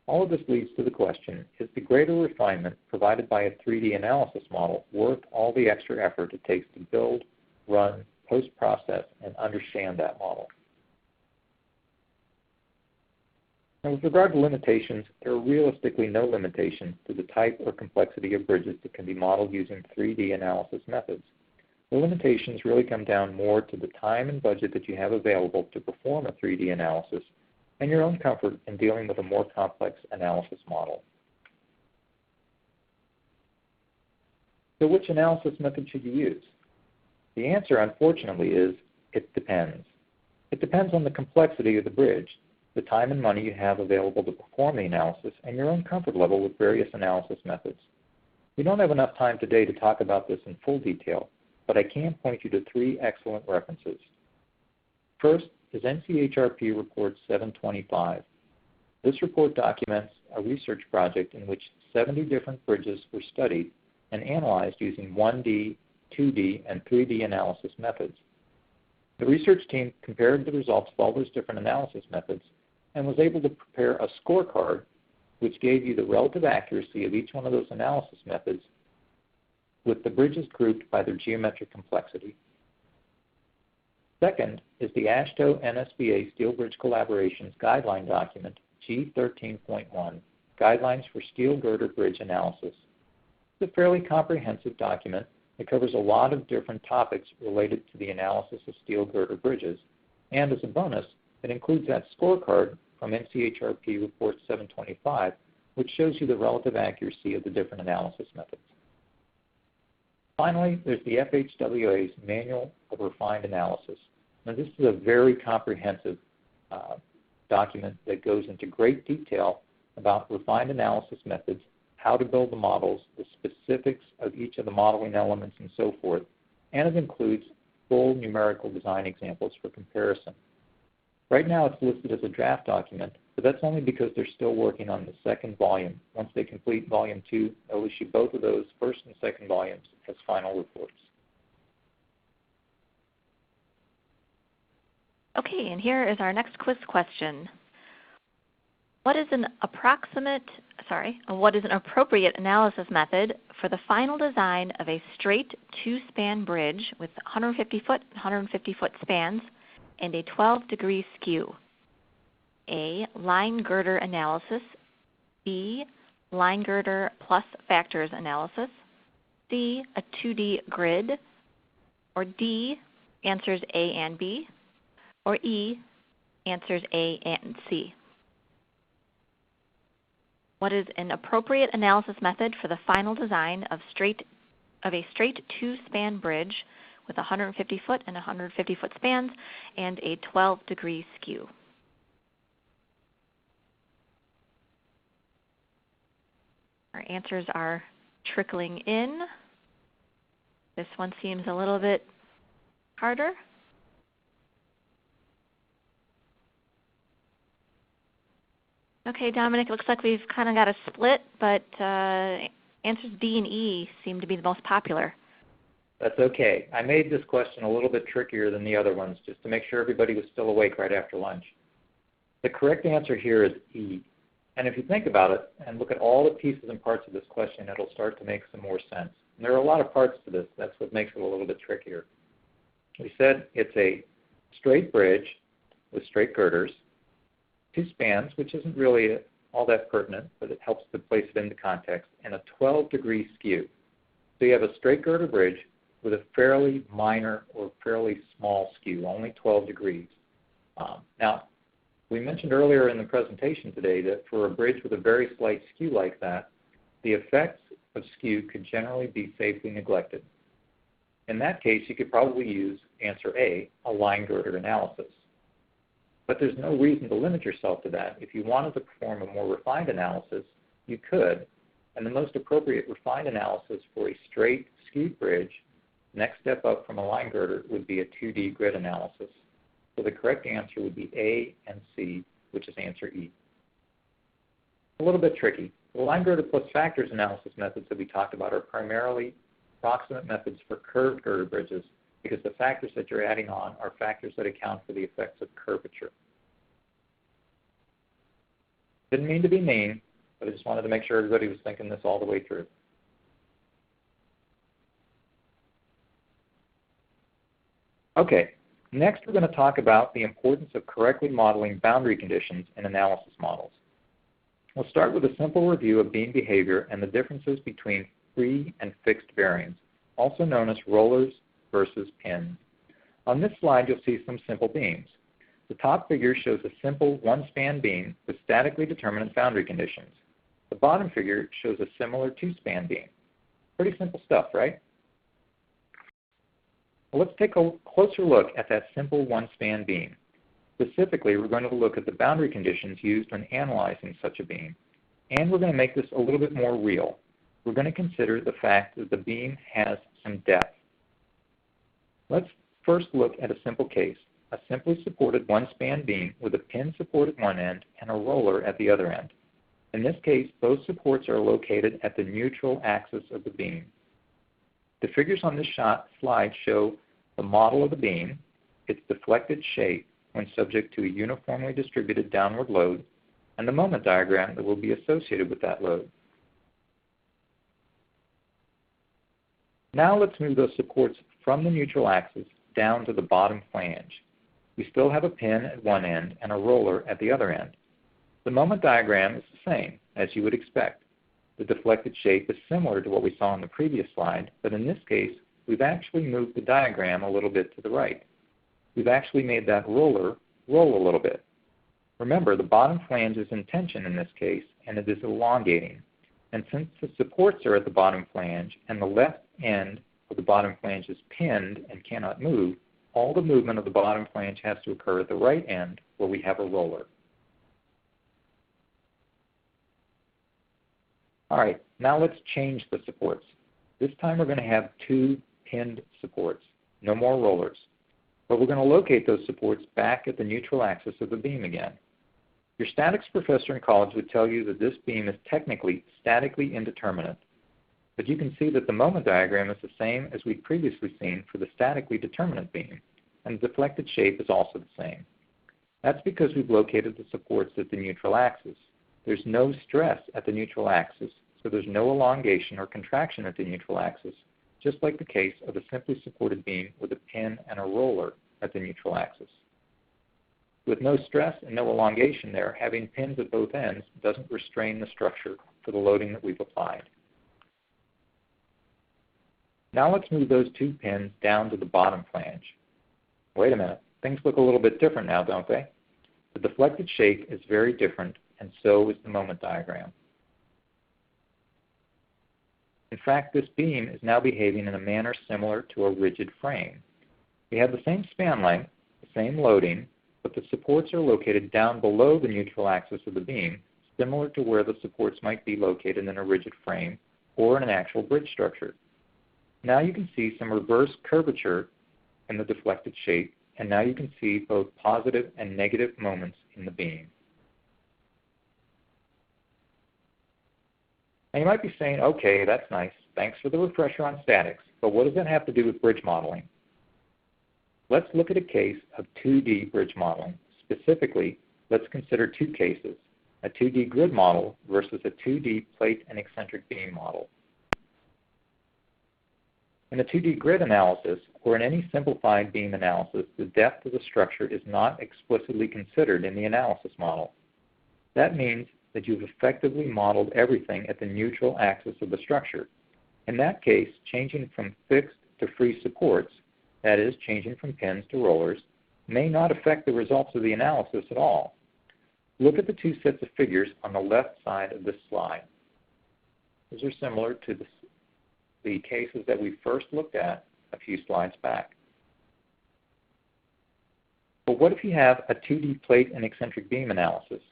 All of this leads to the question, is the greater refinement provided by a 3D analysis model worth all the extra effort it takes to build, run, post-process, and understand that model? Now, with regard to limitations, there are realistically no limitations to the type or complexity of bridges that can be modeled using 3D analysis methods. The limitations really come down more to the time and budget that you have available to perform a 3D analysis and your own comfort in dealing with a more complex analysis model. So which analysis method should you use? The answer, unfortunately, is it depends. It depends on the complexity of the bridge, the time and money you have available to perform the analysis, and your own comfort level with various analysis methods. We don't have enough time today to talk about this in full detail, but I can point you to 3 excellent references. First is NCHRP Report 725. This report documents a research project in which 70 different bridges were studied and analyzed using 1D, 2D, and 3D analysis methods. The research team compared the results of all those different analysis methods and was able to prepare a scorecard which gave you the relative accuracy of each one of those analysis methods with the bridges grouped by their geometric complexity. Second is the AASHTO NSBA Steel Bridge Collaboration's Guideline Document G13.1, Guidelines for Steel Girder Bridge Analysis. It's a fairly comprehensive document that covers a lot of different topics related to the analysis of steel girder bridges, and as a bonus, it includes that scorecard from NCHRP Report 725, which shows you the relative accuracy of the different analysis methods. Finally, there's the FHWA's Manual of Refined Analysis. Now, this is a very comprehensive document that goes into great detail about refined analysis methods, how to build the models, the specifics of each of the modeling elements, and so forth, and it includes full numerical design examples for comparison. Right now it's listed as a draft document, but that's only because they're still working on the second volume. Once they complete Volume 2, they'll issue both of those first and second volumes as final reports. Okay, and here is our next quiz question. What is an appropriate analysis method for the final design of a straight two-span bridge with 150-foot and 150-foot spans and a 12-degree skew? A, line girder analysis. B, line girder plus factors analysis. C, a 2D grid. Or D, answers A and B. Or E, answers A and C. What is an appropriate analysis method for the final design of a straight two-span bridge with 150-foot and 150-foot spans and a 12-degree skew? Our answers are trickling in. This one seems a little bit harder. Okay, Dominic, it looks like we've kind of got a split, but answers B and E seem to be the most popular. That's okay. I made this question a little bit trickier than the other ones just to make sure everybody was still awake right after lunch. The correct answer here is E. And if you think about it and look at all the pieces and parts of this question, it'll start to make some more sense. And there are a lot of parts to this. That's what makes it a little bit trickier. We said it's a straight bridge with straight girders, two spans, which isn't really all that pertinent, but it helps to place it into context, and a 12-degree skew. So you have a straight girder bridge with a fairly minor or fairly small skew, only 12 degrees. Now, we mentioned earlier in the presentation today that for a bridge with a very slight skew like that, the effects of skew could generally be safely neglected. In that case, you could probably use answer A, a line girder analysis. But there's no reason to limit yourself to that. If you wanted to perform a more refined analysis, you could. And the most appropriate refined analysis for a straight skewed bridge, next step up from a line girder, would be a 2D grid analysis. So the correct answer would be A and C, which is answer E. A little bit tricky. The line girder plus factors analysis methods that we talked about are primarily approximate methods for curved girder bridges, because the factors that you're adding on are factors that account for the effects of curvature. Didn't mean to be mean, but I just wanted to make sure everybody was thinking this all the way through. Okay, next we're going to talk about the importance of correctly modeling boundary conditions in analysis models. We'll start with a simple review of beam behavior and the differences between free and fixed bearings, also known as rollers versus pins. On this slide, you'll see some simple beams. The top figure shows a simple one-span beam with statically determinate boundary conditions. The bottom figure shows a similar two-span beam. Pretty simple stuff, right? Well, let's take a closer look at that simple one-span beam. Specifically, we're going to look at the boundary conditions used when analyzing such a beam. And we're going to make this a little bit more real. We're going to consider the fact that the beam has some depth. Let's first look at a simple case, a simply supported one-span beam with a pin support at one end and a roller at the other end. In this case, both supports are located at the neutral axis of the beam. The figures on this slide show the model of the beam, its deflected shape when subject to a uniformly distributed downward load, and the moment diagram that will be associated with that load. Now let's move those supports from the neutral axis down to the bottom flange. We still have a pin at one end and a roller at the other end. The moment diagram is the same, as you would expect. The deflected shape is similar to what we saw in the previous slide, but in this case, we've actually moved the diagram a little bit to the right. We've actually made that roller roll a little bit. Remember, the bottom flange is in tension in this case, and it is elongating. And since the supports are at the bottom flange and the left end of the bottom flange is pinned and cannot move, all the movement of the bottom flange has to occur at the right end where we have a roller. All right, now let's change the supports. This time we're going to have two pinned supports, no more rollers. but we're going to locate those supports back at the neutral axis of the beam again. Your statics professor in college would tell you that this beam is technically statically indeterminate, but you can see that the moment diagram is the same as we've previously seen for the statically determinate beam, and the deflected shape is also the same. That's because we've located the supports at the neutral axis. There's no stress at the neutral axis, so there's no elongation or contraction at the neutral axis, just like the case of a simply supported beam with a pin and a roller at the neutral axis. With no stress and no elongation there, having pins at both ends doesn't restrain the structure for the loading that we've applied. Now let's move those two pins down to the bottom flange. Wait a minute, things look a little bit different now, don't they? The deflected shape is very different, and so is the moment diagram. In fact, this beam is now behaving in a manner similar to a rigid frame. We have the same span length, the same loading, but the supports are located down below the neutral axis of the beam, similar to where the supports might be located in a rigid frame or in an actual bridge structure. Now you can see some reverse curvature in the deflected shape, and now you can see both positive and negative moments in the beam. Now you might be saying, okay, that's nice. Thanks for the refresher on statics, but what does that have to do with bridge modeling? Let's look at a case of 2D bridge modeling. Specifically, let's consider two cases, a 2D grid model versus a 2D plate and eccentric beam model. In a 2D grid analysis, or in any simplified beam analysis, the depth of the structure is not explicitly considered in the analysis model. That means that you've effectively modeled everything at the neutral axis of the structure. In that case, changing from fixed to free supports, that is, changing from pins to rollers, may not affect the results of the analysis at all. Look at the two sets of figures on the left side of this slide. These are similar to the cases that we first looked at a few slides back. But what if you have a 2D plate and eccentric beam analysis?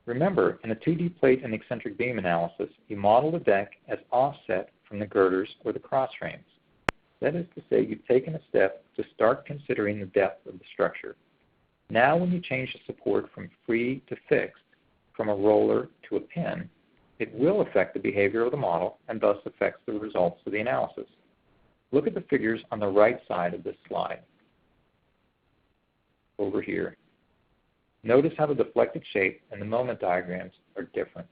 Remember, in a 2D plate and eccentric beam analysis, you model the deck as offset from the girders or the cross frames. That is to say, you've taken a step to start considering the depth of the structure. Now when you change the support from free to fixed, from a roller to a pin, it will affect the behavior of the model and thus affects the results of the analysis. Look at the figures on the right side of this slide. Over here. Notice how the deflected shape and the moment diagrams are different.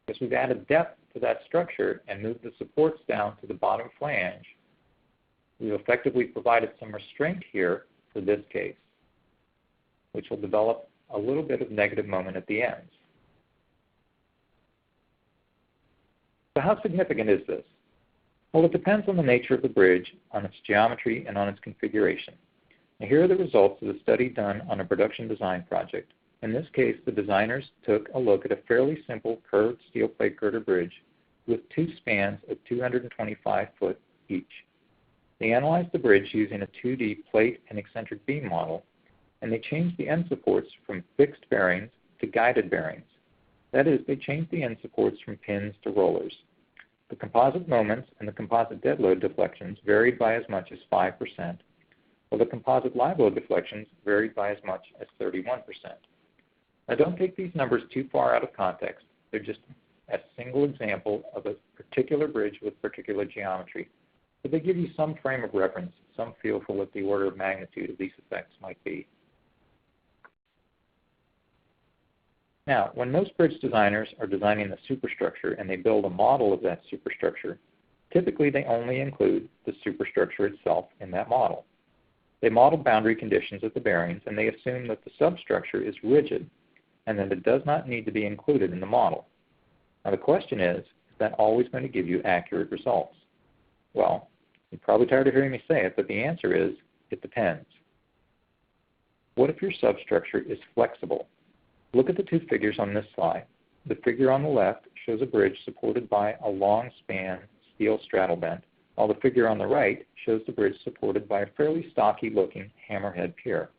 Because we've added depth to that structure and moved the supports down to the bottom flange, we've effectively provided some restraint here for this case, which will develop a little bit of negative moment at the ends. So how significant is this? Well, it depends on the nature of the bridge, on its geometry, and on its configuration. Now, here are the results of the study done on a production design project. In this case, the designers took a look at a fairly simple curved steel plate girder bridge with two spans of 225 foot each. They analyzed the bridge using a 2D plate and eccentric beam model, and they changed the end supports from fixed bearings to guided bearings. That is, they changed the end supports from pins to rollers. The composite moments and the composite dead load deflections varied by as much as 5%, while the composite live load deflections varied by as much as 31%. Now don't take these numbers too far out of context. They're just a single example of a particular bridge with particular geometry. But they give you some frame of reference, some feel for what the order of magnitude of these effects might be. Now, when most bridge designers are designing the superstructure and they build a model of that superstructure, typically they only include the superstructure itself in that model. They model boundary conditions at the bearings, and they assume that the substructure is rigid and that it does not need to be included in the model. Now the question is that always going to give you accurate results? Well, you're probably tired of hearing me say it, but the answer is, it depends. What if your substructure is flexible? Look at the two figures on this slide. The figure on the left shows a bridge supported by a long span steel straddle bent, while the figure on the right shows the bridge supported by a fairly stocky looking hammerhead pier.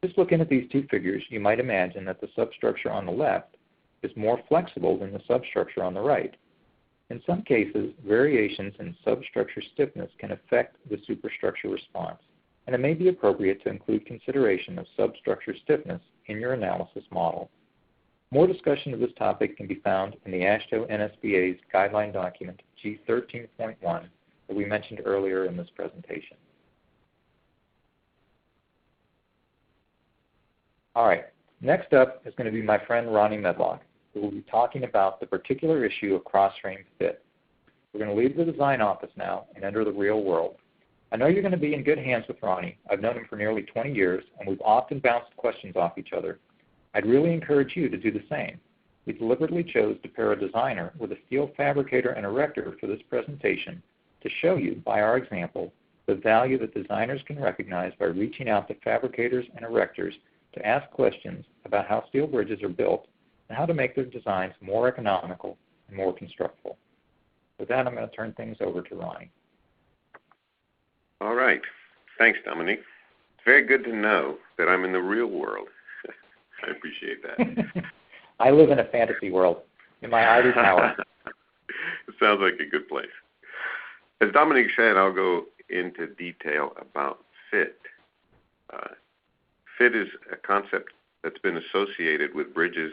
Just looking at these two figures, you might imagine that the substructure on the left is more flexible than the substructure on the right. In some cases, variations in substructure stiffness can affect the superstructure response, and it may be appropriate to include consideration of substructure stiffness in your analysis model. More discussion of this topic can be found in the AASHTO NSBA's guideline document G13.1 that we mentioned earlier in this presentation. All right, next up is going to be my friend Ronnie Medlock, who will be talking about the particular issue of cross-frame fit. We're going to leave the design office now and enter the real world. I know you're going to be in good hands with Ronnie. I've known him for nearly 20 years, and we've often bounced questions off each other. I'd really encourage you to do the same. We deliberately chose to pair a designer with a steel fabricator and erector for this presentation to show you, by our example, the value that designers can recognize by reaching out to fabricators and erectors to ask questions about how steel bridges are built and how to make their designs more economical and more constructible. With that, I'm going to turn things over to Ronnie. All right. Thanks, Dominique. It's very good to know that I'm in the real world. I appreciate that. I live in a fantasy world, in my ivory tower. It sounds like a good place. As Dominique said, I'll go into detail about fit. Fit is a concept that's been associated with bridges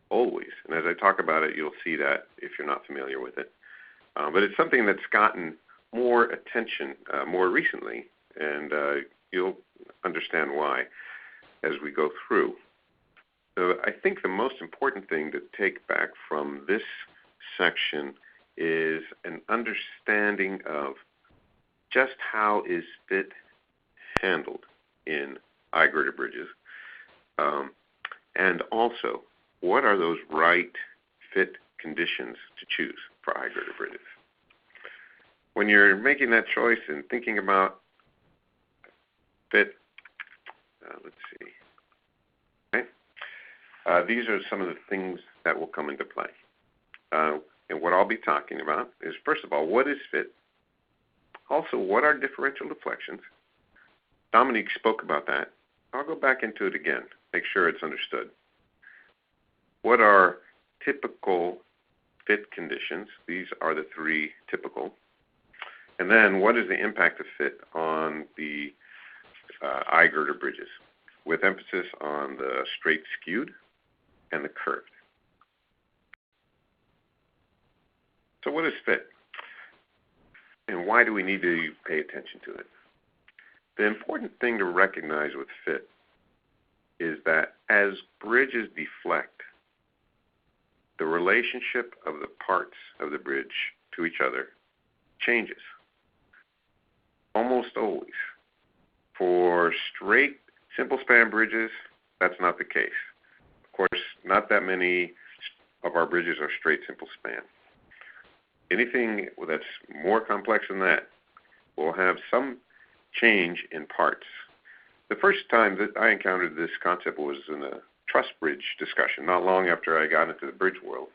always. And as I talk about it, you'll see that if you're not familiar with it. But it's something that's gotten more attention more recently, and you'll understand why as we go through. So I think the most important thing to take back from this section is an understanding of just how is fit handled in girder bridges, and also what are those right fit conditions to choose for girder bridges. When you're making that choice and thinking about fit, let's see. Okay. These are some of the things that will come into play. And what I'll be talking about is, first of all, what is fit? Also, what are differential deflections? Dominique spoke about that. I'll go back into it again, make sure it's understood. What are typical fit conditions? These are the three typical. And then what is the impact of fit on the girder bridges, with emphasis on the straight skewed and the curved. So what is fit? And why do we need to pay attention to it? The important thing to recognize with fit is that as bridges deflect, the relationship of the parts of the bridge to each other changes. Almost always. For straight, simple span bridges, that's not the case. Of course, not that many of our bridges are straight, simple span. Anything that's more complex than that will have some change in parts. The first time that I encountered this concept was in a truss bridge discussion, not long after I got into the bridge world.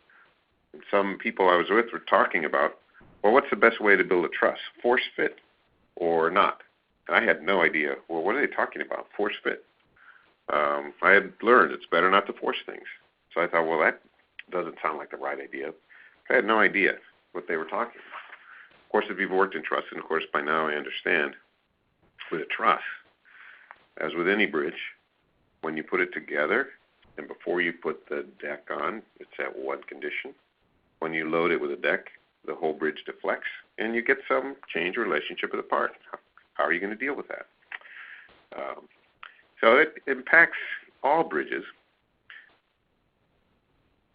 And some people I was with were talking about, well, what's the best way to build a truss? Force fit or not? And I had no idea. Well, what are they talking about? Force fit. I had learned it's better not to force things. So I thought, well, that doesn't sound like the right idea. I had no idea what they were talking about. Of course, if you've worked in truss, and of course by now I understand, with a truss, as with any bridge, when you put it together and before you put the deck on, it's at one condition. When you load it with a deck, the whole bridge deflects and you get some change relationship of the part. How are you going to deal with that? So it impacts all bridges,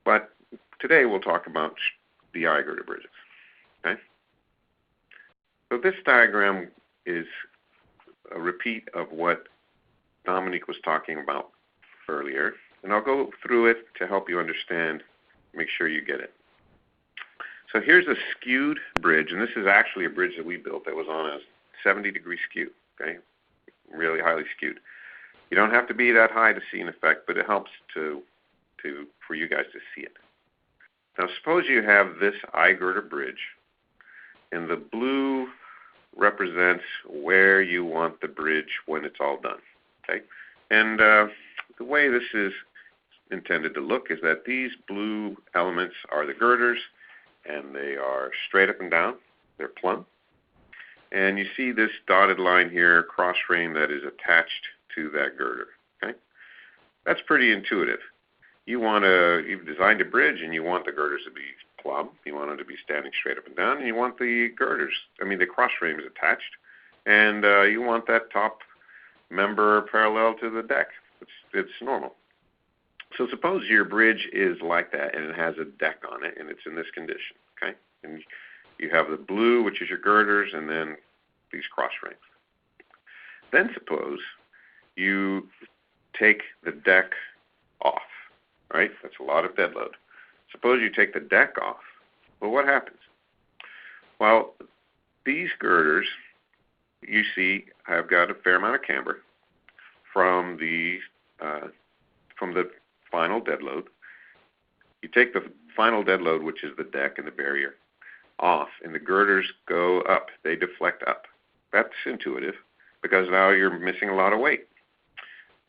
but today we'll talk about the girder bridges. Okay? So this diagram is a repeat of what Dominique was talking about earlier, and I'll go through it to help you understand, make sure you get it. So here's a skewed bridge, and this is actually a bridge that we built that was on a 70-degree skew, okay? Really highly skewed. You don't have to be that high to see an effect, but it helps for you guys to see it. Now suppose you have this girder bridge, and the blue represents where you want the bridge when it's all done, okay? And the way this is intended to look is that these blue elements are the girders, and they are straight up and down. They're plumb. And you see this dotted line here, cross frame, that is attached to that girder. Okay? That's pretty intuitive. You've designed a bridge and you want the girders to be plumb. You want them to be standing straight up and down, and you want the the cross frames attached, and you want that top member parallel to the deck. It's normal. So suppose your bridge is like that, and it has a deck on it, and it's in this condition. Okay? And you have the blue, which is your girders, and then these cross frames. Then suppose you take the deck off, right? That's a lot of dead load. Suppose you take the deck off. Well, what happens? Well, these girders, you see, have got a fair amount of camber from the final dead load. You take the final dead load, which is the deck and the barrier, off, and the girders go up. They deflect up. That's intuitive because now you're missing a lot of weight.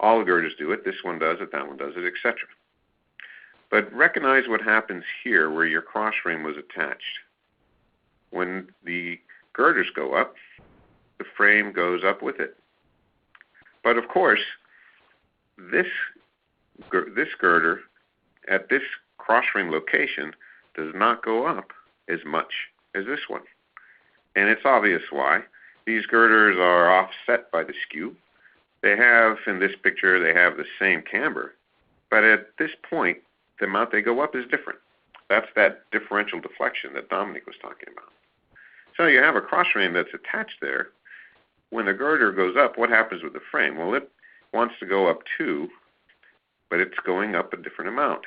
All the girders do it. This one does it, that one does it, etc. But recognize what happens here where your cross frame was attached. When the girders go up, the frame goes up with it. But of course, this girder at this cross frame location does not go up as much as this one. And it's obvious why. These girders are offset by the skew. They have, in this picture, they have the same camber. But at this point, the amount they go up is different. That's that differential deflection that Dominic was talking about. So you have a cross frame that's attached there. When the girder goes up, what happens with the frame? Well, it wants to go up too, but it's going up a different amount.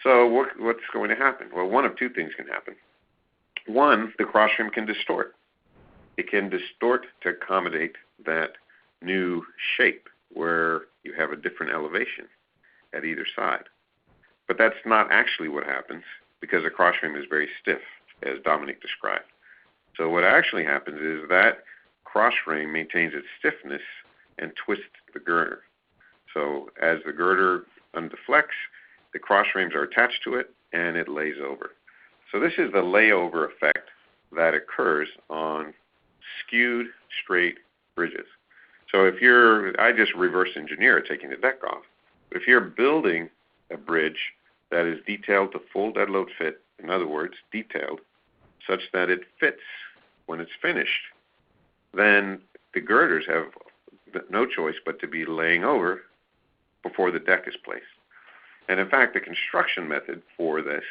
So what's going to happen? Well, one of two things can happen. One, the cross frame can distort. It can distort to accommodate that new shape where you have a different elevation at either side. But that's not actually what happens because the cross frame is very stiff, as Dominic described. So what actually happens is that cross frame maintains its stiffness and twists the girder. So as the girder undeflects, the cross frames are attached to it and it lays over. So this is the layover effect that occurs on skewed straight bridges. So I just reverse engineer it, taking the deck off. If you're building a bridge that is detailed to full dead load fit, in other words, detailed, such that it fits when it's finished, then the girders have no choice but to be laying over before the deck is placed. And in fact, the construction method for this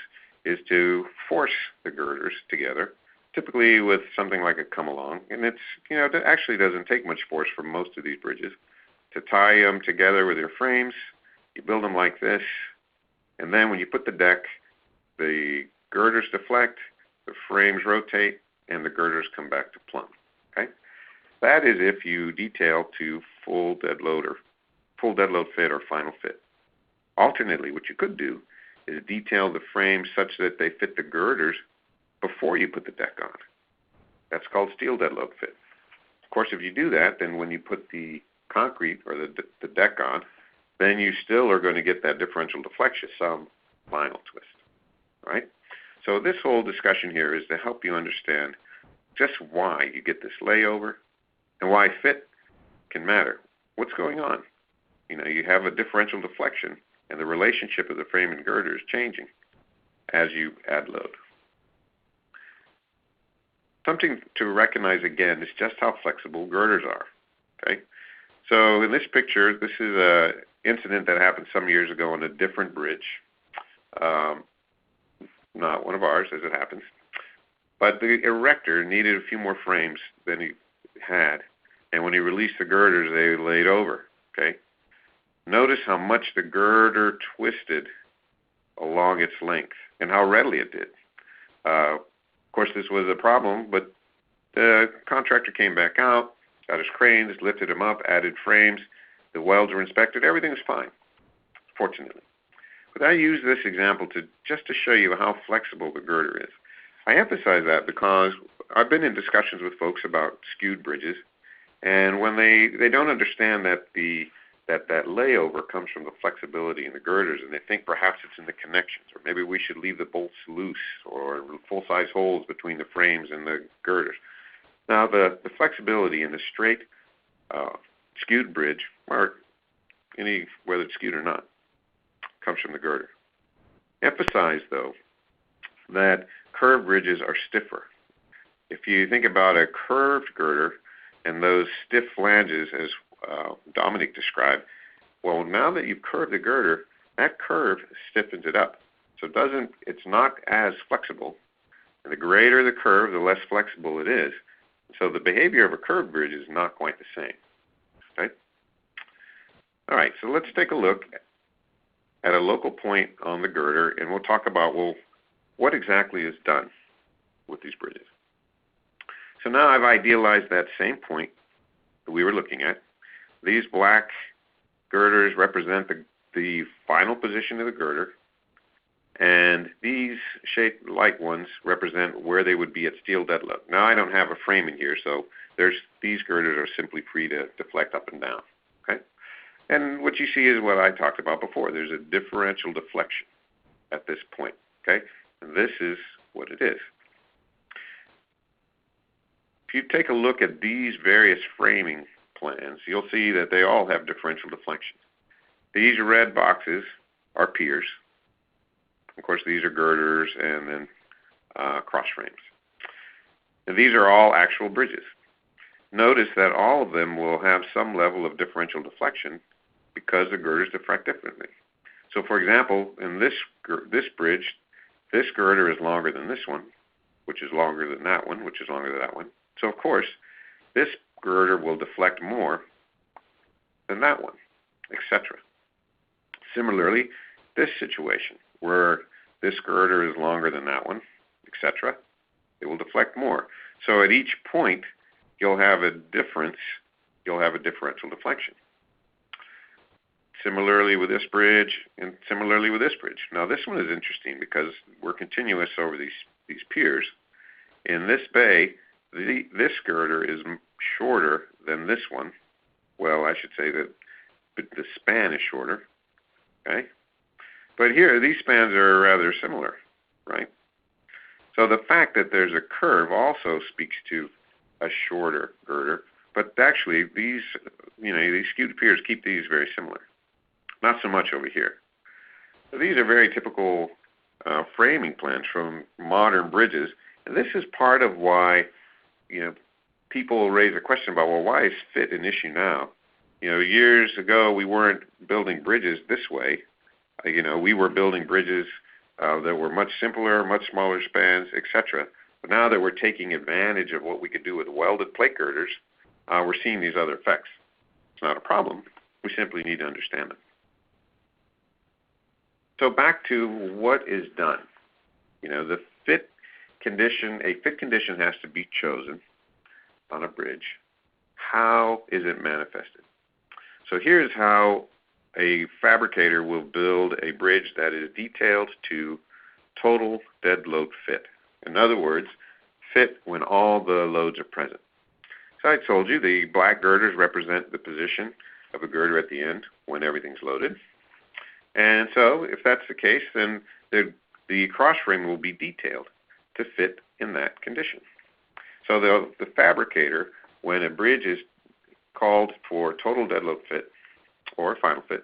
is to force the girders together, typically with something like a come-along. And it actually doesn't take much force for most of these bridges to tie them together with your frames. You build them like this, and then when you put the deck, the girders deflect, the frames rotate, and the girders come back to plumb. Okay? That is if you detail to full dead load fit or final fit. Alternately, what you could do is detail the frames such that they fit the girders before you put the deck on. That's called steel dead load fit. Of course, if you do that, then when you put the concrete or the deck on, then you still are going to get that differential deflection, some final twist. Right? So this whole discussion here is to help you understand just why you get this layover and why fit can matter. What's going on? You have a differential deflection, and the relationship of the frame and girder is changing as you add load. Something to recognize again is just how flexible girders are. Okay, so in this picture, this is an incident that happened some years ago on a different bridge, not one of ours, as it happens. But the erector needed a few more frames than he had, and when he released the girders, they laid over. Okay. Notice how much the girder twisted along its length and how readily it did. Of course, this was a problem, but the contractor came back out, got his cranes, lifted them up, added frames, the welds were inspected, everything was fine, fortunately. But I use this example just to show you how flexible the girder is. I emphasize that because I've been in discussions with folks about skewed bridges, and when they don't understand that the that layover comes from the flexibility in the girders, and they think perhaps it's in the connections, or maybe we should leave the bolts loose or full-size holes between the frames and the girders. Now, the flexibility in the straight skewed bridge, or whether it's skewed or not, comes from the girder. Emphasize, though, that curved bridges are stiffer. If you think about a curved girder and those stiff flanges, as Dominic described, well, now that you've curved the girder, that curve stiffens it up. So it's not as flexible. And the greater the curve, the less flexible it is. So the behavior of a curved bridge is not quite the same. Okay? All right, so let's take a look at a local point on the girder, and we'll talk about, well, what exactly is done with these bridges. So now I've idealized that same point that we were looking at. These black girders represent the final position of the girder, and these shaped light ones represent where they would be at steel dead load. Now I don't have a frame in here, so these girders are simply free to deflect up and down. Okay? And what you see is what I talked about before. There's a differential deflection at this point. Okay? And this is what it is. If you take a look at these various framing plans, you'll see that they all have differential deflections. These red boxes are piers. Of course, these are girders and then cross frames. And these are all actual bridges. Notice that all of them will have some level of differential deflection because the girders deflect differently. So, for example, in this bridge, this girder is longer than this one, which is longer than that one, which is longer than that one. So, of course, this girder will deflect more than that one, etc. Similarly, this situation, where this girder is longer than that one, etc., it will deflect more. So at each point, you'll have a difference, you'll have a differential deflection. Similarly with this bridge, and similarly with this bridge. Now this one is interesting because we're continuous over these piers. In this bay, this girder is shorter than this one. Well, I should say that the span is shorter. Okay? But here, these spans are rather similar, right? So the fact that there's a curve also speaks to a shorter girder. But actually, these skewed piers keep these very similar. Not so much over here. So these are very typical framing plans from modern bridges. And this is part of why, people raise a question about, well, why is fit an issue now? Years ago, we weren't building bridges this way. We were building bridges that were much simpler, much smaller spans, etc. But now that we're taking advantage of what we could do with welded plate girders, we're seeing these other effects. It's not a problem. We simply need to understand them. So back to what is done. The fit condition, a fit condition has to be chosen on a bridge. How is it manifested? So here's how a fabricator will build a bridge that is detailed to total dead load fit. In other words, fit when all the loads are present. So I told you the black girders represent the position of a girder at the end when everything's loaded. And so if that's the case, then the cross frame will be detailed to fit in that condition. So the fabricator, when a bridge is called for total dead load fit or final fit,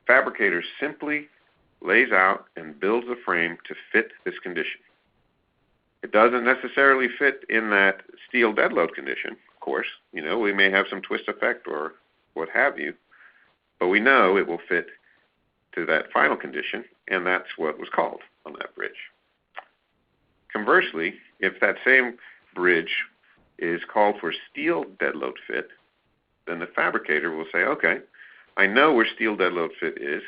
fabricator simply lays out and builds the frame to fit this condition. It doesn't necessarily fit in that steel dead load condition, of course. We may have some twist effect or what have you, but we know it will fit to that final condition, and that's what was called on that bridge. Conversely, if that same bridge is called for steel dead load fit, then the fabricator will say, okay, I know where steel dead load fit is.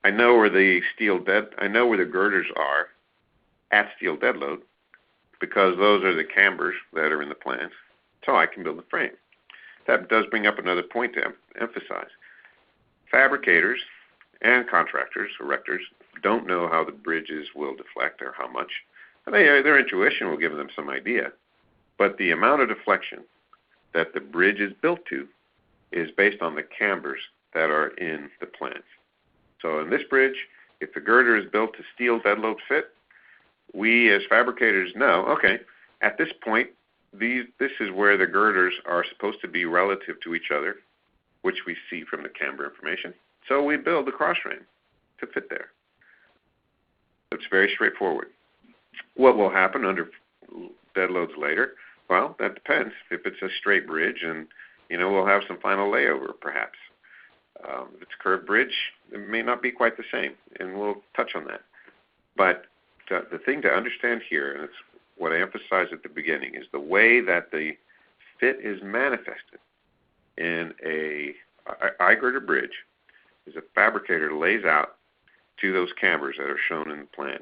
I know where the girders are at steel dead load, because those are the cambers that are in the plans, so I can build the frame. That does bring up another point to emphasize. Fabricators and contractors, erectors, don't know how the bridges will deflect or how much. Their intuition will give them some idea, but the amount of deflection that the bridge is built to is based on the cambers that are in the plans. So in this bridge, if the girder is built to steel dead load fit, we as fabricators know, okay, at this point, this is where the girders are supposed to be relative to each other, which we see from the camber information. So we build the cross frame to fit there. It's very straightforward. What will happen under dead loads later? Well, that depends. If it's a straight bridge, and we'll have some final layover, perhaps. If it's a curved bridge, it may not be quite the same, and we'll touch on that. But the thing to understand here, and it's what I emphasized at the beginning, is the way that the fit is manifested in a I-girder bridge is a fabricator lays out to those cambers that are shown in the plan,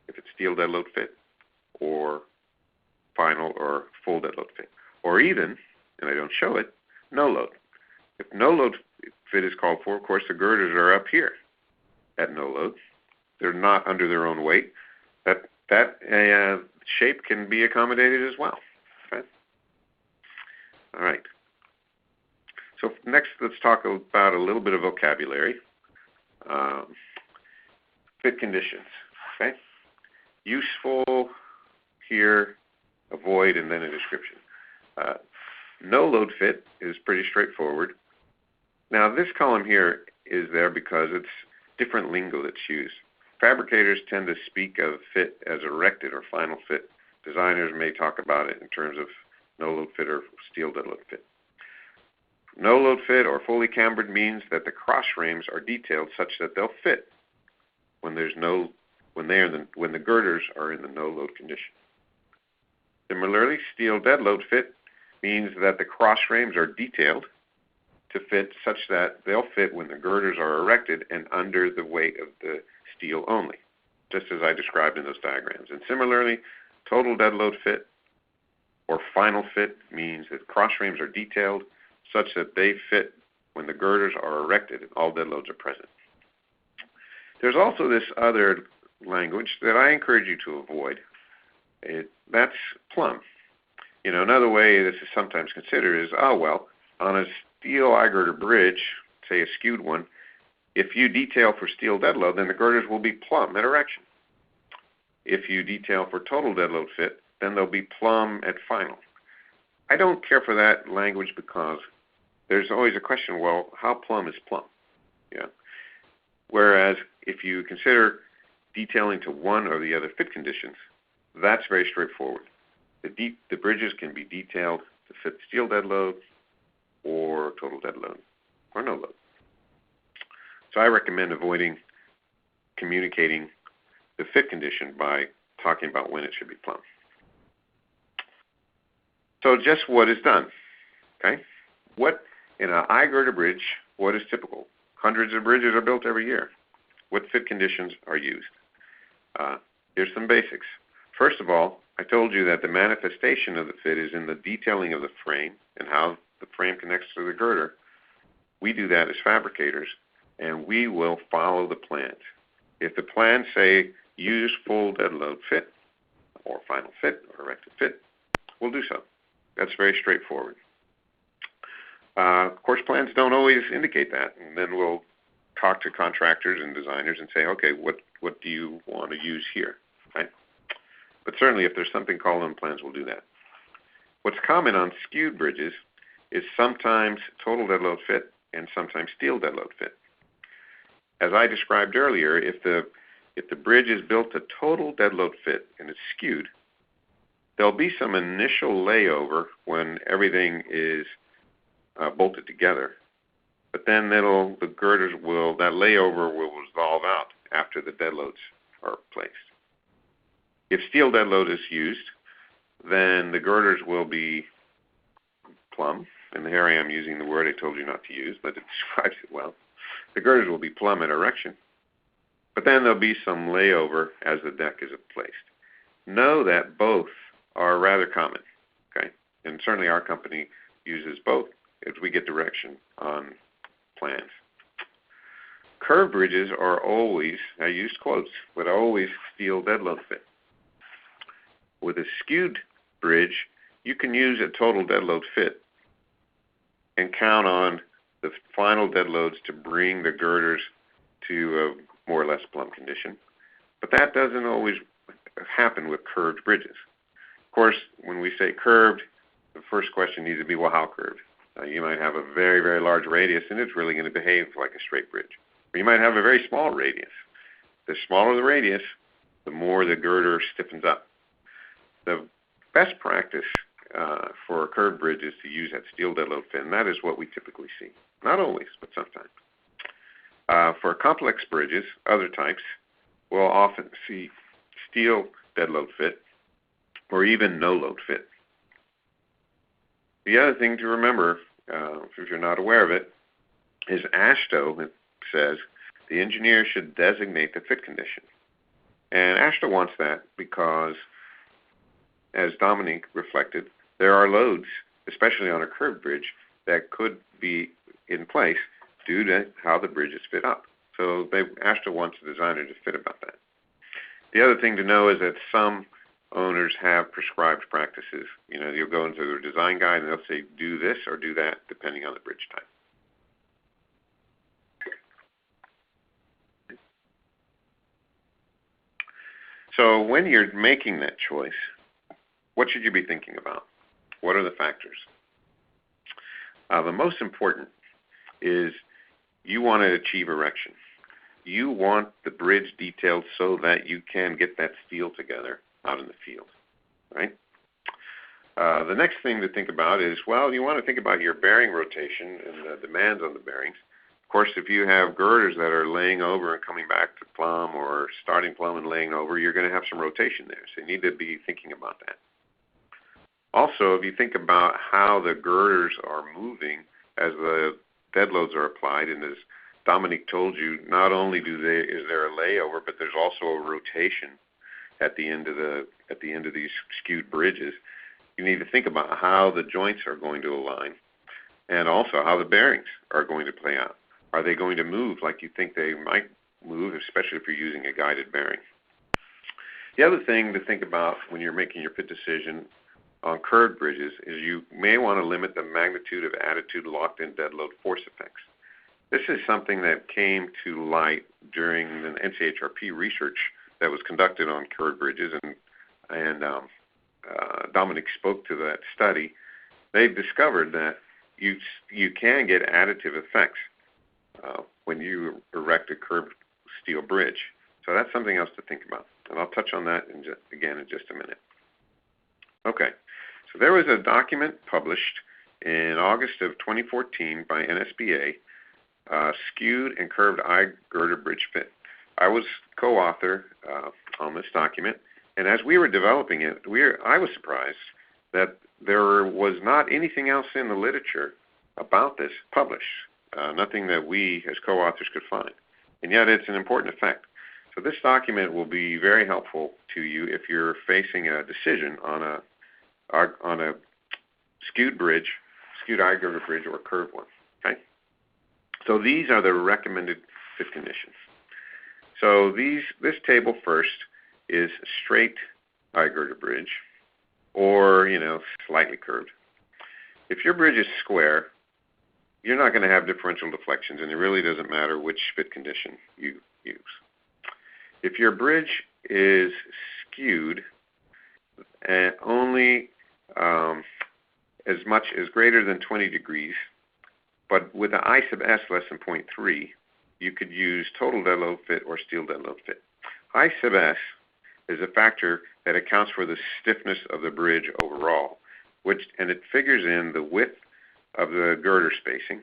if it's steel dead load fit or final or full dead load fit, or even, and I don't show it, no load. If no load fit is called for, of course the girders are up here at no load. They're not under their own weight. That shape can be accommodated as well. Okay? All right. So next, let's talk about a little bit of vocabulary. Fit conditions. Okay. Useful here, avoid, and then a description. No load fit is pretty straightforward. Now this column here is there because it's different lingo that's used. Fabricators tend to speak of fit as erected or final fit. Designers may talk about it in terms of no load fit or steel dead load fit. No load fit or fully cambered means that the cross frames are detailed such that they'll fit when the girders are in the no load condition. Similarly, steel dead load fit means that the cross frames are detailed to fit such that they'll fit when the girders are erected and under the weight of the steel only, just as I described in those diagrams. And similarly, total dead load fit or final fit means that cross frames are detailed such that they fit when the girders are erected and all dead loads are present. There's also this other language that I encourage you to avoid. That's plumb. Another way this is sometimes considered is, on a steel I-girder bridge, say a skewed one, if you detail for steel dead load, then the girders will be plumb at erection. If you detail for total dead load fit, then they'll be plumb at final. I don't care for that language because there's always a question, well, how plumb is plumb? Yeah. Whereas if you consider detailing to one or the other fit conditions, that's very straightforward. The bridges can be detailed to fit steel dead load or total dead load or no load. So I recommend avoiding communicating the fit condition by talking about when it should be plumb. So just what is done, okay? What in an I-girder bridge, what is typical? Hundreds of bridges are built every year. What fit conditions are used? Here's some basics. First of all, I told you that the manifestation of the fit is in the detailing of the frame and how the frame connects to the girder. We do that as fabricators, and we will follow the plans. If the plans say use full dead load fit or final fit or erected fit, we'll do so. That's very straightforward. Of course, plans don't always indicate that, and then we'll talk to contractors and designers and say, okay, what do you want to use here, right? But certainly if there's something called on plans, we'll do that. What's common on skewed bridges is sometimes total dead load fit and sometimes steel dead load fit. As I described earlier, if the bridge is built to total dead load fit and it's skewed, there'll be some initial layover when everything is bolted together. But then the girders that layover will resolve out after the dead loads are placed. If steel dead load is used, then the girders will be plumb, and here I am using the word I told you not to use, but it describes it well. The girders will be plumb at erection, but then there'll be some layover as the deck is placed. Know that both are rather common, okay? And certainly our company uses both as we get direction on plans. Curved bridges are always, I used quotes, but always steel dead load fit. With a skewed bridge, you can use a total dead load fit and count on the final dead loads to bring the girders to a more or less plumb condition. But that doesn't always happen with curved bridges. Of course, when we say curved, the first question needs to be, well, how curved? You might have a very, very large radius, and it's really going to behave like a straight bridge. Or you might have a very small radius. The smaller the radius, the more the girder stiffens up. The best practice for a curved bridge is to use that steel dead load fit, and that is what we typically see. Not always, but sometimes. For complex bridges, other types, we'll often see steel dead load fit or even no load fit. The other thing to remember, if you're not aware of it, is AASHTO says the engineer should designate the fit condition. And AASHTO wants that because, as Dominique reflected, there are loads, especially on a curved bridge, that could be in place due to how the bridge is fit up. So AASHTO wants the designer to fit about that. The other thing to know is that some owners have prescribed practices. You know, you'll go into their design guide and they'll say do this or do that depending on the bridge type. So when you're making that choice, what should you be thinking about? What are the factors? The most important is you want to achieve erection. You want the bridge detailed so that you can get that steel together out in the field, right? The next thing to think about is, well, you want to think about your bearing rotation and the demands on the bearings. Of course, if you have girders that are laying over and coming back to plumb or starting plumb and laying over, you're going to have some rotation there. So you need to be thinking about that. Also, if you think about how the girders are moving as the dead loads are applied, and as Dominique told you, not only is there a layover, but there's also a rotation at the end of these skewed bridges. You need to think about how the joints are going to align, and also how the bearings are going to play out. Are they going to move like you think they might move, especially if you're using a guided bearing? The other thing to think about when you're making your fit decision on curved bridges is you may want to limit the magnitude of attitude locked-in dead load force effects. This is something that came to light during the NCHRP research that was conducted on curved bridges, and Dominic spoke to that study. They discovered that you can get additive effects when you erect a curved steel bridge. So that's something else to think about, and I'll touch on that again in just a minute. Okay, so there was a document published in August of 2014 by NSBA, Skewed and Curved Eye Girder Bridge Fit. I was co-author on this document, and as we were developing it, I was surprised that there was not anything else in the literature about this published, nothing that we as co-authors could find, and yet it's an important effect. So this document will be very helpful to you if you're facing a decision on a skewed bridge, skewed eye girder bridge, or a curved one. Okay. So these are the recommended fit conditions. So this table first is straight eye girder bridge, or slightly curved. If your bridge is square, you're not going to have differential deflections, and it really doesn't matter which fit condition you use. If your bridge is skewed, only as much as greater than 20 degrees, but with an I sub S less than 0.3, you could use total dead load fit or steel dead load fit. I sub S is a factor that accounts for the stiffness of the bridge overall, and it figures in the width of the girder spacing,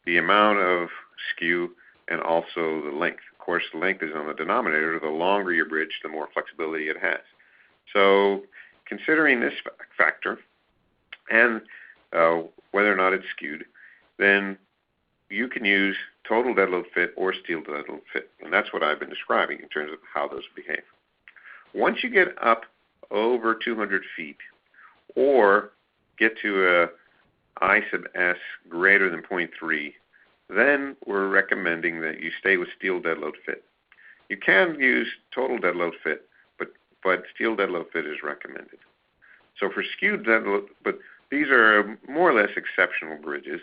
the amount of skew, and also the length. Of course, the length is on the denominator. The longer your bridge, the more flexibility it has. So considering this factor and whether or not it's skewed, then you can use total dead load fit or steel dead load fit. And that's what I've been describing in terms of how those behave. Once you get up over 200 feet or get to a I sub S greater than 0.3, then we're recommending that you stay with steel dead load fit. You can use total dead load fit, but steel dead load fit is recommended. So for skewed dead load, but these are more or less exceptional bridges.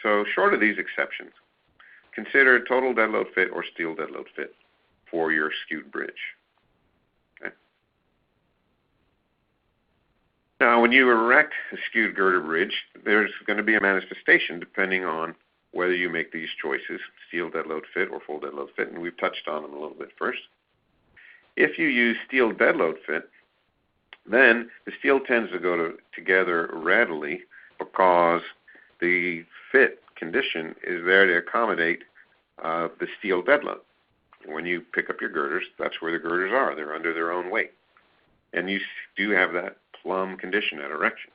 So short of these exceptions, consider total dead load fit or steel dead load fit for your skewed bridge. Okay. Now, when you erect a skewed girder bridge, there's going to be a manifestation depending on whether you make these choices, steel dead load fit or full dead load fit, and we've touched on them a little bit first. If you use steel dead load fit, then the steel tends to go together readily because the fit condition is there to accommodate the steel dead load. When you pick up your girders, that's where the girders are. They're under their own weight. And you do have that plumb condition at erection.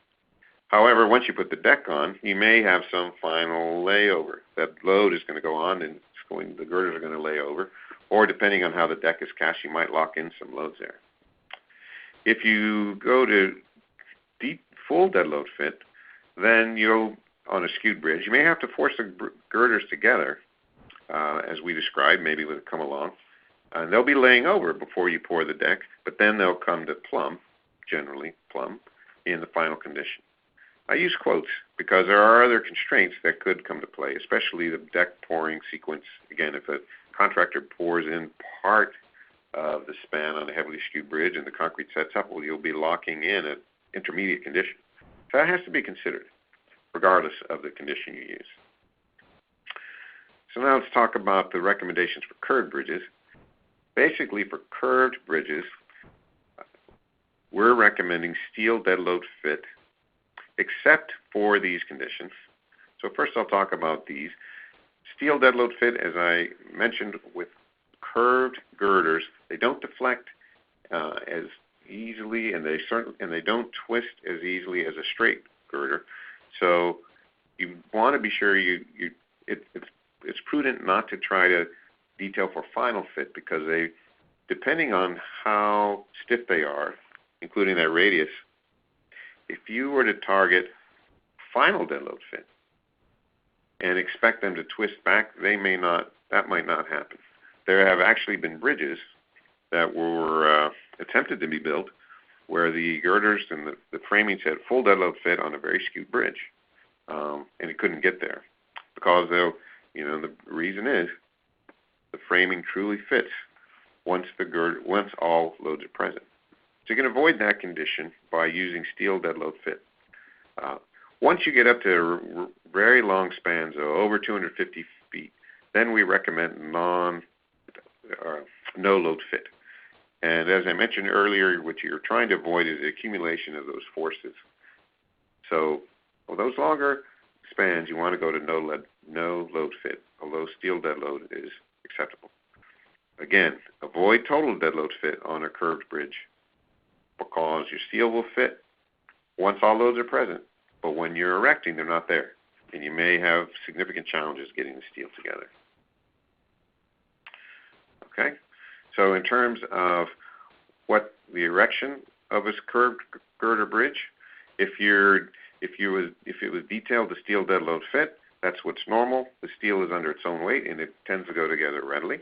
However, once you put the deck on, you may have some final layover. That load is going to go on and the girders are going to lay over. Or depending on how the deck is cast, you might lock in some loads there. If you go to deep full dead load fit, then you'll, on a skewed bridge, you may have to force the girders together, as we described, maybe with a come along. They'll be laying over before you pour the deck, but then they'll come to plumb, generally plumb, in the final condition. I use quotes because there are other constraints that could come to play, especially the deck pouring sequence. Again, if a contractor pours in part of the span on a heavily skewed bridge and the concrete sets up, well, you'll be locking in an intermediate condition. So that has to be considered, regardless of the condition you use. So now let's talk about the recommendations for curved bridges. Basically, for curved bridges, we're recommending steel dead load fit, except for these conditions. So first I'll talk about these. Steel dead load fit, as I mentioned, with curved girders, they don't deflect as easily, and they don't twist as easily as a straight girder. So you want to be sure it's prudent not to try to detail for final fit, because depending on how stiff they are, including their radius, if you were to target final dead load fit and expect them to twist back, that might not happen. There have actually been bridges that were attempted to be built where the girders and the framing said full dead load fit on a very skewed bridge, and it couldn't get there because the reason is the framing truly fits once all loads are present. So you can avoid that condition by using steel dead load fit. Once you get up to very long spans, over 250 feet, then we recommend no load fit. And as I mentioned earlier, what you're trying to avoid is the accumulation of those forces. So for those longer spans, you want to go to no load fit, although steel dead load is acceptable. Again, avoid total dead load fit on a curved bridge, because your steel will fit once all loads are present, but when you're erecting, they're not there, and you may have significant challenges getting the steel together. Okay, so in terms of what the erection of a curved girder bridge, if it was detailed to steel dead load fit, that's what's normal. The steel is under its own weight, and it tends to go together readily.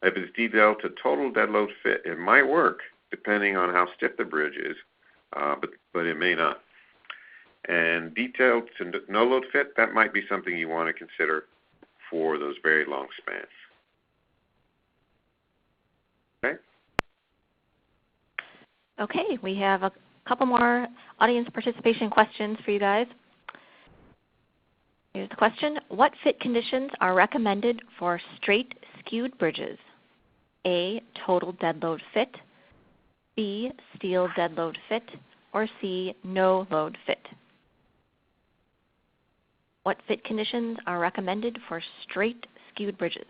If it's detailed to total dead load fit, it might work, depending on how stiff the bridge is, but it may not. And detailed to no load fit, that might be something you want to consider for those very long spans. Okay? Okay, we have a couple more audience participation questions for you guys. Here's the question. What fit conditions are recommended for straight skewed bridges? A, total dead load fit, B, steel dead load fit, or C, no load fit? What fit conditions are recommended for straight skewed bridges?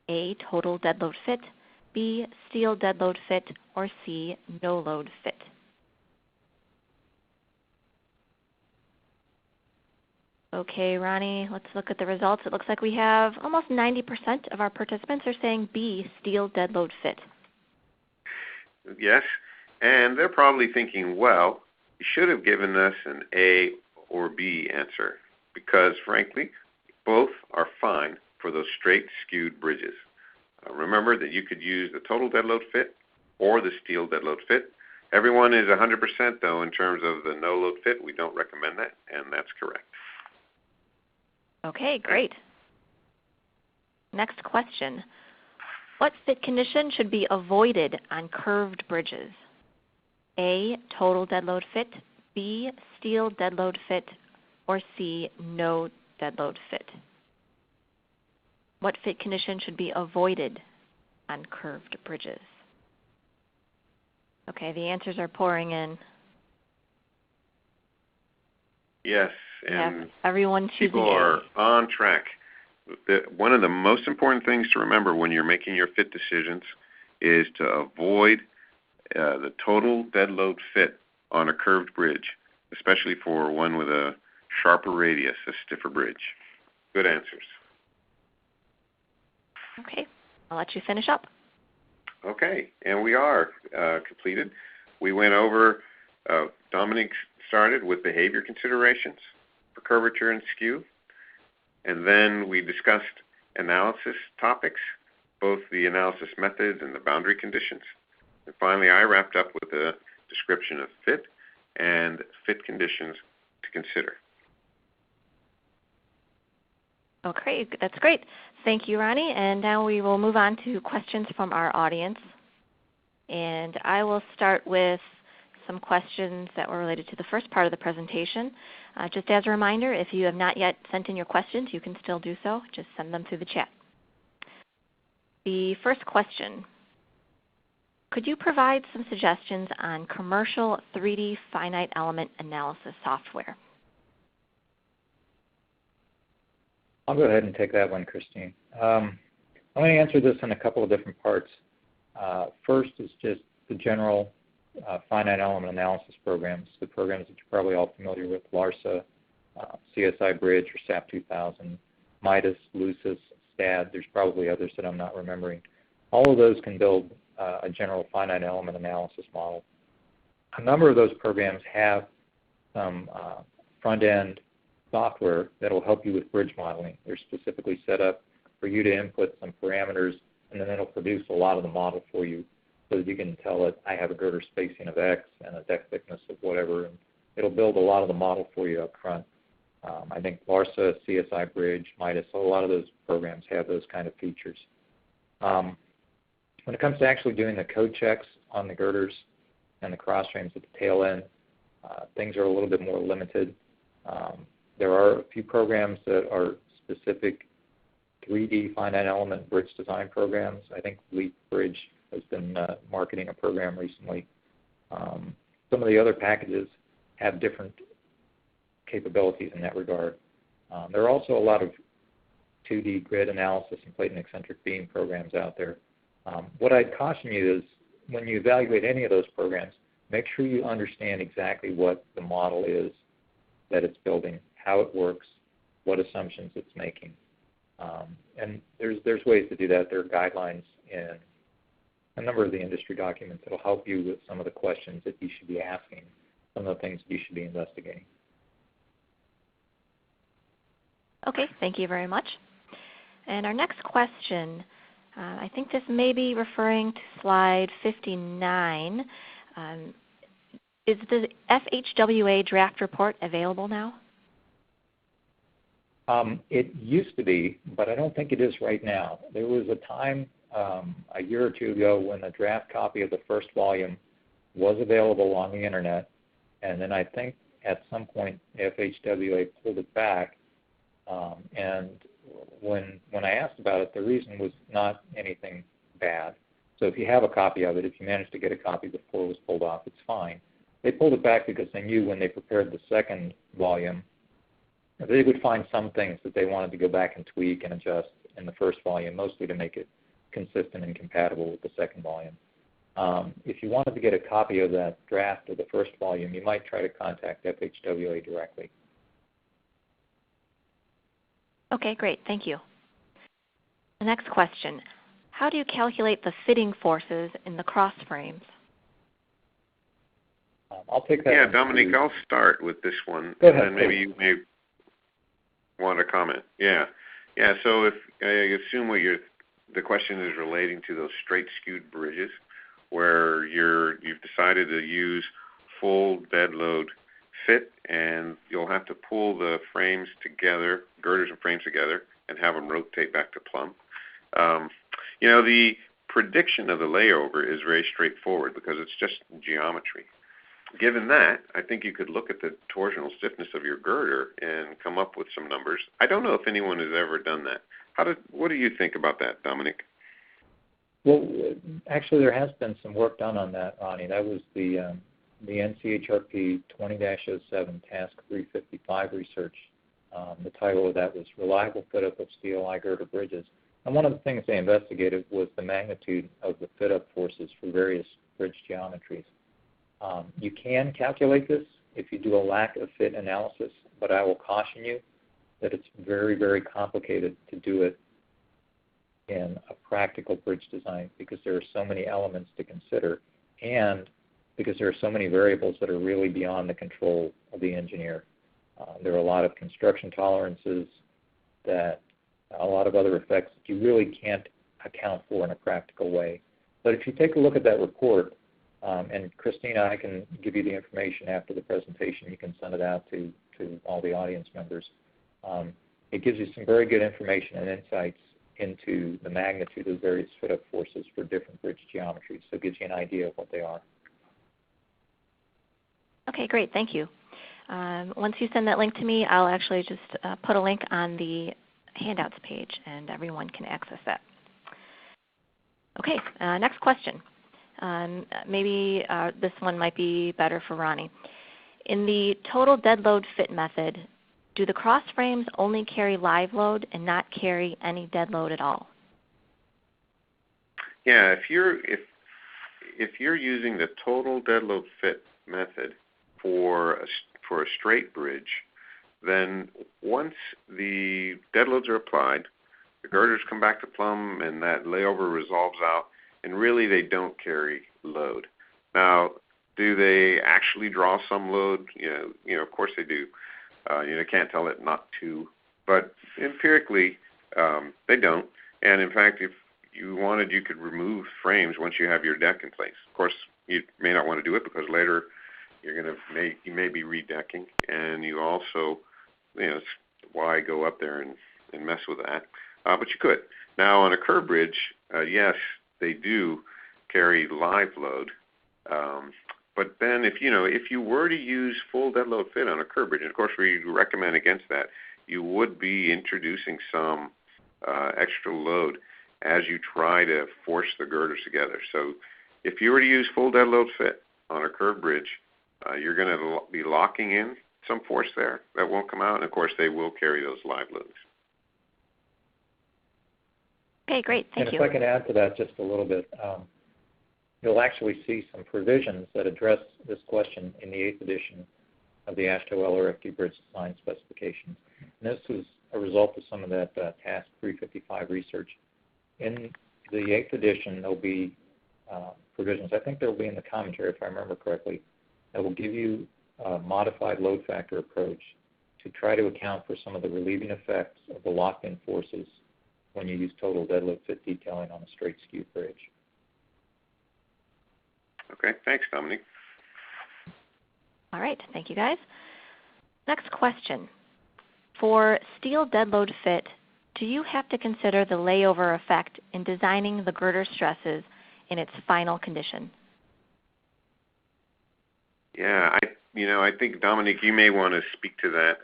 A, total dead load fit, B, steel dead load fit, or C, no load fit? Okay, Ronnie, let's look at the results. It looks like we have almost 90% of our participants are saying B, steel dead load fit. Yes, and they're probably thinking, well, you should have given us an A or B answer, because frankly, both are fine for those straight skewed bridges. Remember that you could use the total dead load fit or the steel dead load fit. Everyone is 100% though in terms of the no load fit. We don't recommend that, and that's correct. Okay, great. Next question. What fit condition should be avoided on curved bridges? A, total dead load fit, B, steel dead load fit, or C, no dead load fit? What fit condition should be avoided on curved bridges? Okay, the answers are pouring in. Yes, and everyone choosing people are on track. One of the most important things to remember when you're making your fit decisions is to avoid the total dead load fit on a curved bridge, especially for one with a sharper radius, a stiffer bridge. Good answers. Okay, I'll let you finish up. Okay, and we are completed. We went over, Dominique started with behavior considerations for curvature and skew, and then we discussed analysis topics, both the analysis methods and the boundary conditions. And finally, I wrapped up with a description of fit and fit conditions to consider. Okay, that's great. Thank you, Ronnie. And now we will move on to questions from our audience. And I will start with some questions that were related to the first part of the presentation. Just as a reminder, if you have not yet sent in your questions, you can still do so. Just send them through the chat. The first question, could you provide some suggestions on commercial 3D finite element analysis software? I'll go ahead and take that one, Christine. I'm going to answer this in a couple of different parts. First is just the general finite element analysis programs, the programs that you're probably all familiar with, LARSA, CSI Bridge or SAP 2000, MIDAS, Lucis, STAD. There's probably others that I'm not remembering. All of those can build a general finite element analysis model. A number of those programs have some front-end software that will help you with bridge modeling. They're specifically set up for you to input some parameters, and then it'll produce a lot of the model for you so that you can tell it, I have a girder spacing of X and a deck thickness of whatever, and it'll build a lot of the model for you up front. I think LARSA, CSI Bridge, MIDAS, a lot of those programs have those kind of features. When it comes to actually doing the code checks on the girders and the cross frames at the tail end, things are a little bit more limited. There are a few programs that are specific 3D finite element bridge design programs. I think Leap Bridge has been marketing a program recently. Some of the other packages have different capabilities in that regard. There are also a lot of 2D grid analysis and plate and eccentric beam programs out there. What I'd caution you is when you evaluate any of those programs, make sure you understand exactly what the model is that it's building, how it works, what assumptions it's making. And there's ways to do that. There are guidelines in a number of the industry documents that will help you with some of the questions that you should be asking, some of the things that you should be investigating. Okay, thank you very much. And our next question, I think this may be referring to slide 59. Is the FHWA draft report available now? It used to be, but I don't think it is right now. There was a time a year or two ago when a draft copy of the first volume was available on the internet, and then I think at some point FHWA pulled it back. And when I asked about it, the reason was not anything bad. So if you have a copy of it, if you managed to get a copy before it was pulled off, it's fine. They pulled it back because they knew when they prepared the second volume, they would find some things that they wanted to go back and tweak and adjust in the first volume, mostly to make it consistent and compatible with the second volume. If you wanted to get a copy of that draft of the first volume, you might try to contact FHWA directly. Okay, great. Thank you. The next question, how do you calculate the fitting forces in the cross frames? I'll take that. Yeah, Dominique, I'll start with this one. Go ahead, and then maybe you may want to comment. Yeah. So if I assume the question is relating to those straight skewed bridges where you've decided to use full dead load fit, and you'll have to pull the frames together, girders and frames together, and have them rotate back to plumb. The prediction of the layover is very straightforward because it's just geometry. Given that, I think you could look at the torsional stiffness of your girder and come up with some numbers. I don't know if anyone has ever done that. What do you think about that, Dominic? Well, actually, there has been some work done on that, Ronnie. That was the NCHRP 20-07 Task 355 research. The title of that was Reliable Fit-Up of Steel I-Girder Bridges. And one of the things they investigated was the magnitude of the fit-up forces for various bridge geometries. You can calculate this if you do a lack of fit analysis, but I will caution you that it's very, very complicated to do it in a practical bridge design because there are so many elements to consider and because there are so many variables that are really beyond the control of the engineer. There are a lot of construction tolerances, that a lot of other effects that you really can't account for in a practical way. But if you take a look at that report, and Christina, I can give you the information after the presentation. You can send it out to all the audience members. It gives you some very good information and insights into the magnitude of various fit-up forces for different bridge geometries. So it gives you an idea of what they are. Okay, great. Thank you. Once you send that link to me, I'll actually just put a link on the handouts page, and everyone can access that. Okay, next question. Maybe this one might be better for Ronnie. In the total dead load fit method, do the cross frames only carry live load and not carry any dead load at all? Yeah, if you're using the total dead load fit method for a straight bridge, then once the dead loads are applied, the girders come back to plumb, and that layover resolves out, and really they don't carry load. Now, do they actually draw some load? Of course they do. You can't tell it not to, but empirically they don't. And in fact, if you wanted, you could remove frames once you have your deck in place. Of course, you may not want to do it because later you may be redecking, and you also, why go up there and mess with that? But you could. Now on a curb bridge, yes, they do carry live load. But then if you were to use full dead load fit on a curb bridge, and of course we recommend against that, you would be introducing some extra load as you try to force the girders together. So if you were to use full dead load fit on a curb bridge, you're going to be locking in some force there that won't come out, and of course they will carry those live loads. Okay, great. Thank you. And if I can add to that just a little bit, you'll actually see some provisions that address this question in the 8th edition of the AASHTO LRFD Bridge Design Specifications. And this was a result of some of that Task 355 research. In the 8th edition, there'll be provisions, I think they'll be in the commentary if I remember correctly, that will give you a modified load factor approach to try to account for some of the relieving effects of the locked-in forces when you use total dead load fit detailing on a straight skewed bridge. Okay, thanks, Dominic. All right, thank you guys. Next question. For steel dead load fit, do you have to consider the layover effect in designing the girder stresses in its final condition? Yeah, I think, Dominic, you may want to speak to that.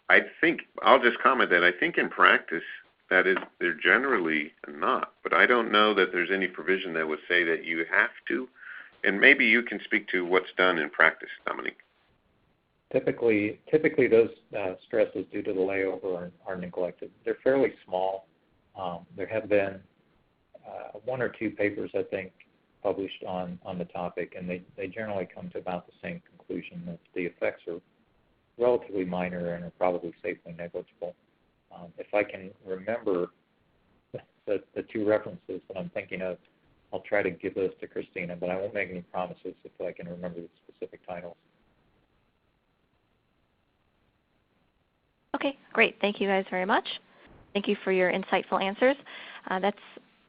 I think, I'll just comment that I think in practice, they're generally not, but I don't know that there's any provision that would say that you have to, and maybe you can speak to what's done in practice, Dominic. Typically those stresses due to the layover are neglected. They're fairly small. There have been 1 or 2 papers, I think, published on the topic, and they generally come to about the same conclusion, that the effects are relatively minor and are probably safely negligible. If I can remember the 2 references that I'm thinking of, I'll try to give those to Christina, but I won't make any promises if I can remember the specific titles. Okay, great. Thank you guys very much. Thank you for your insightful answers. That's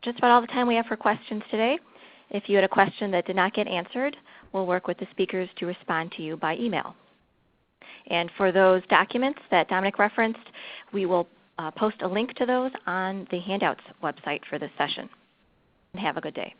just about all the time we have for questions today. If you had a question that did not get answered, we'll work with the speakers to respond to you by email. And for those documents that Dominic referenced, we will post a link to those on the handouts website for this session. Have a good day.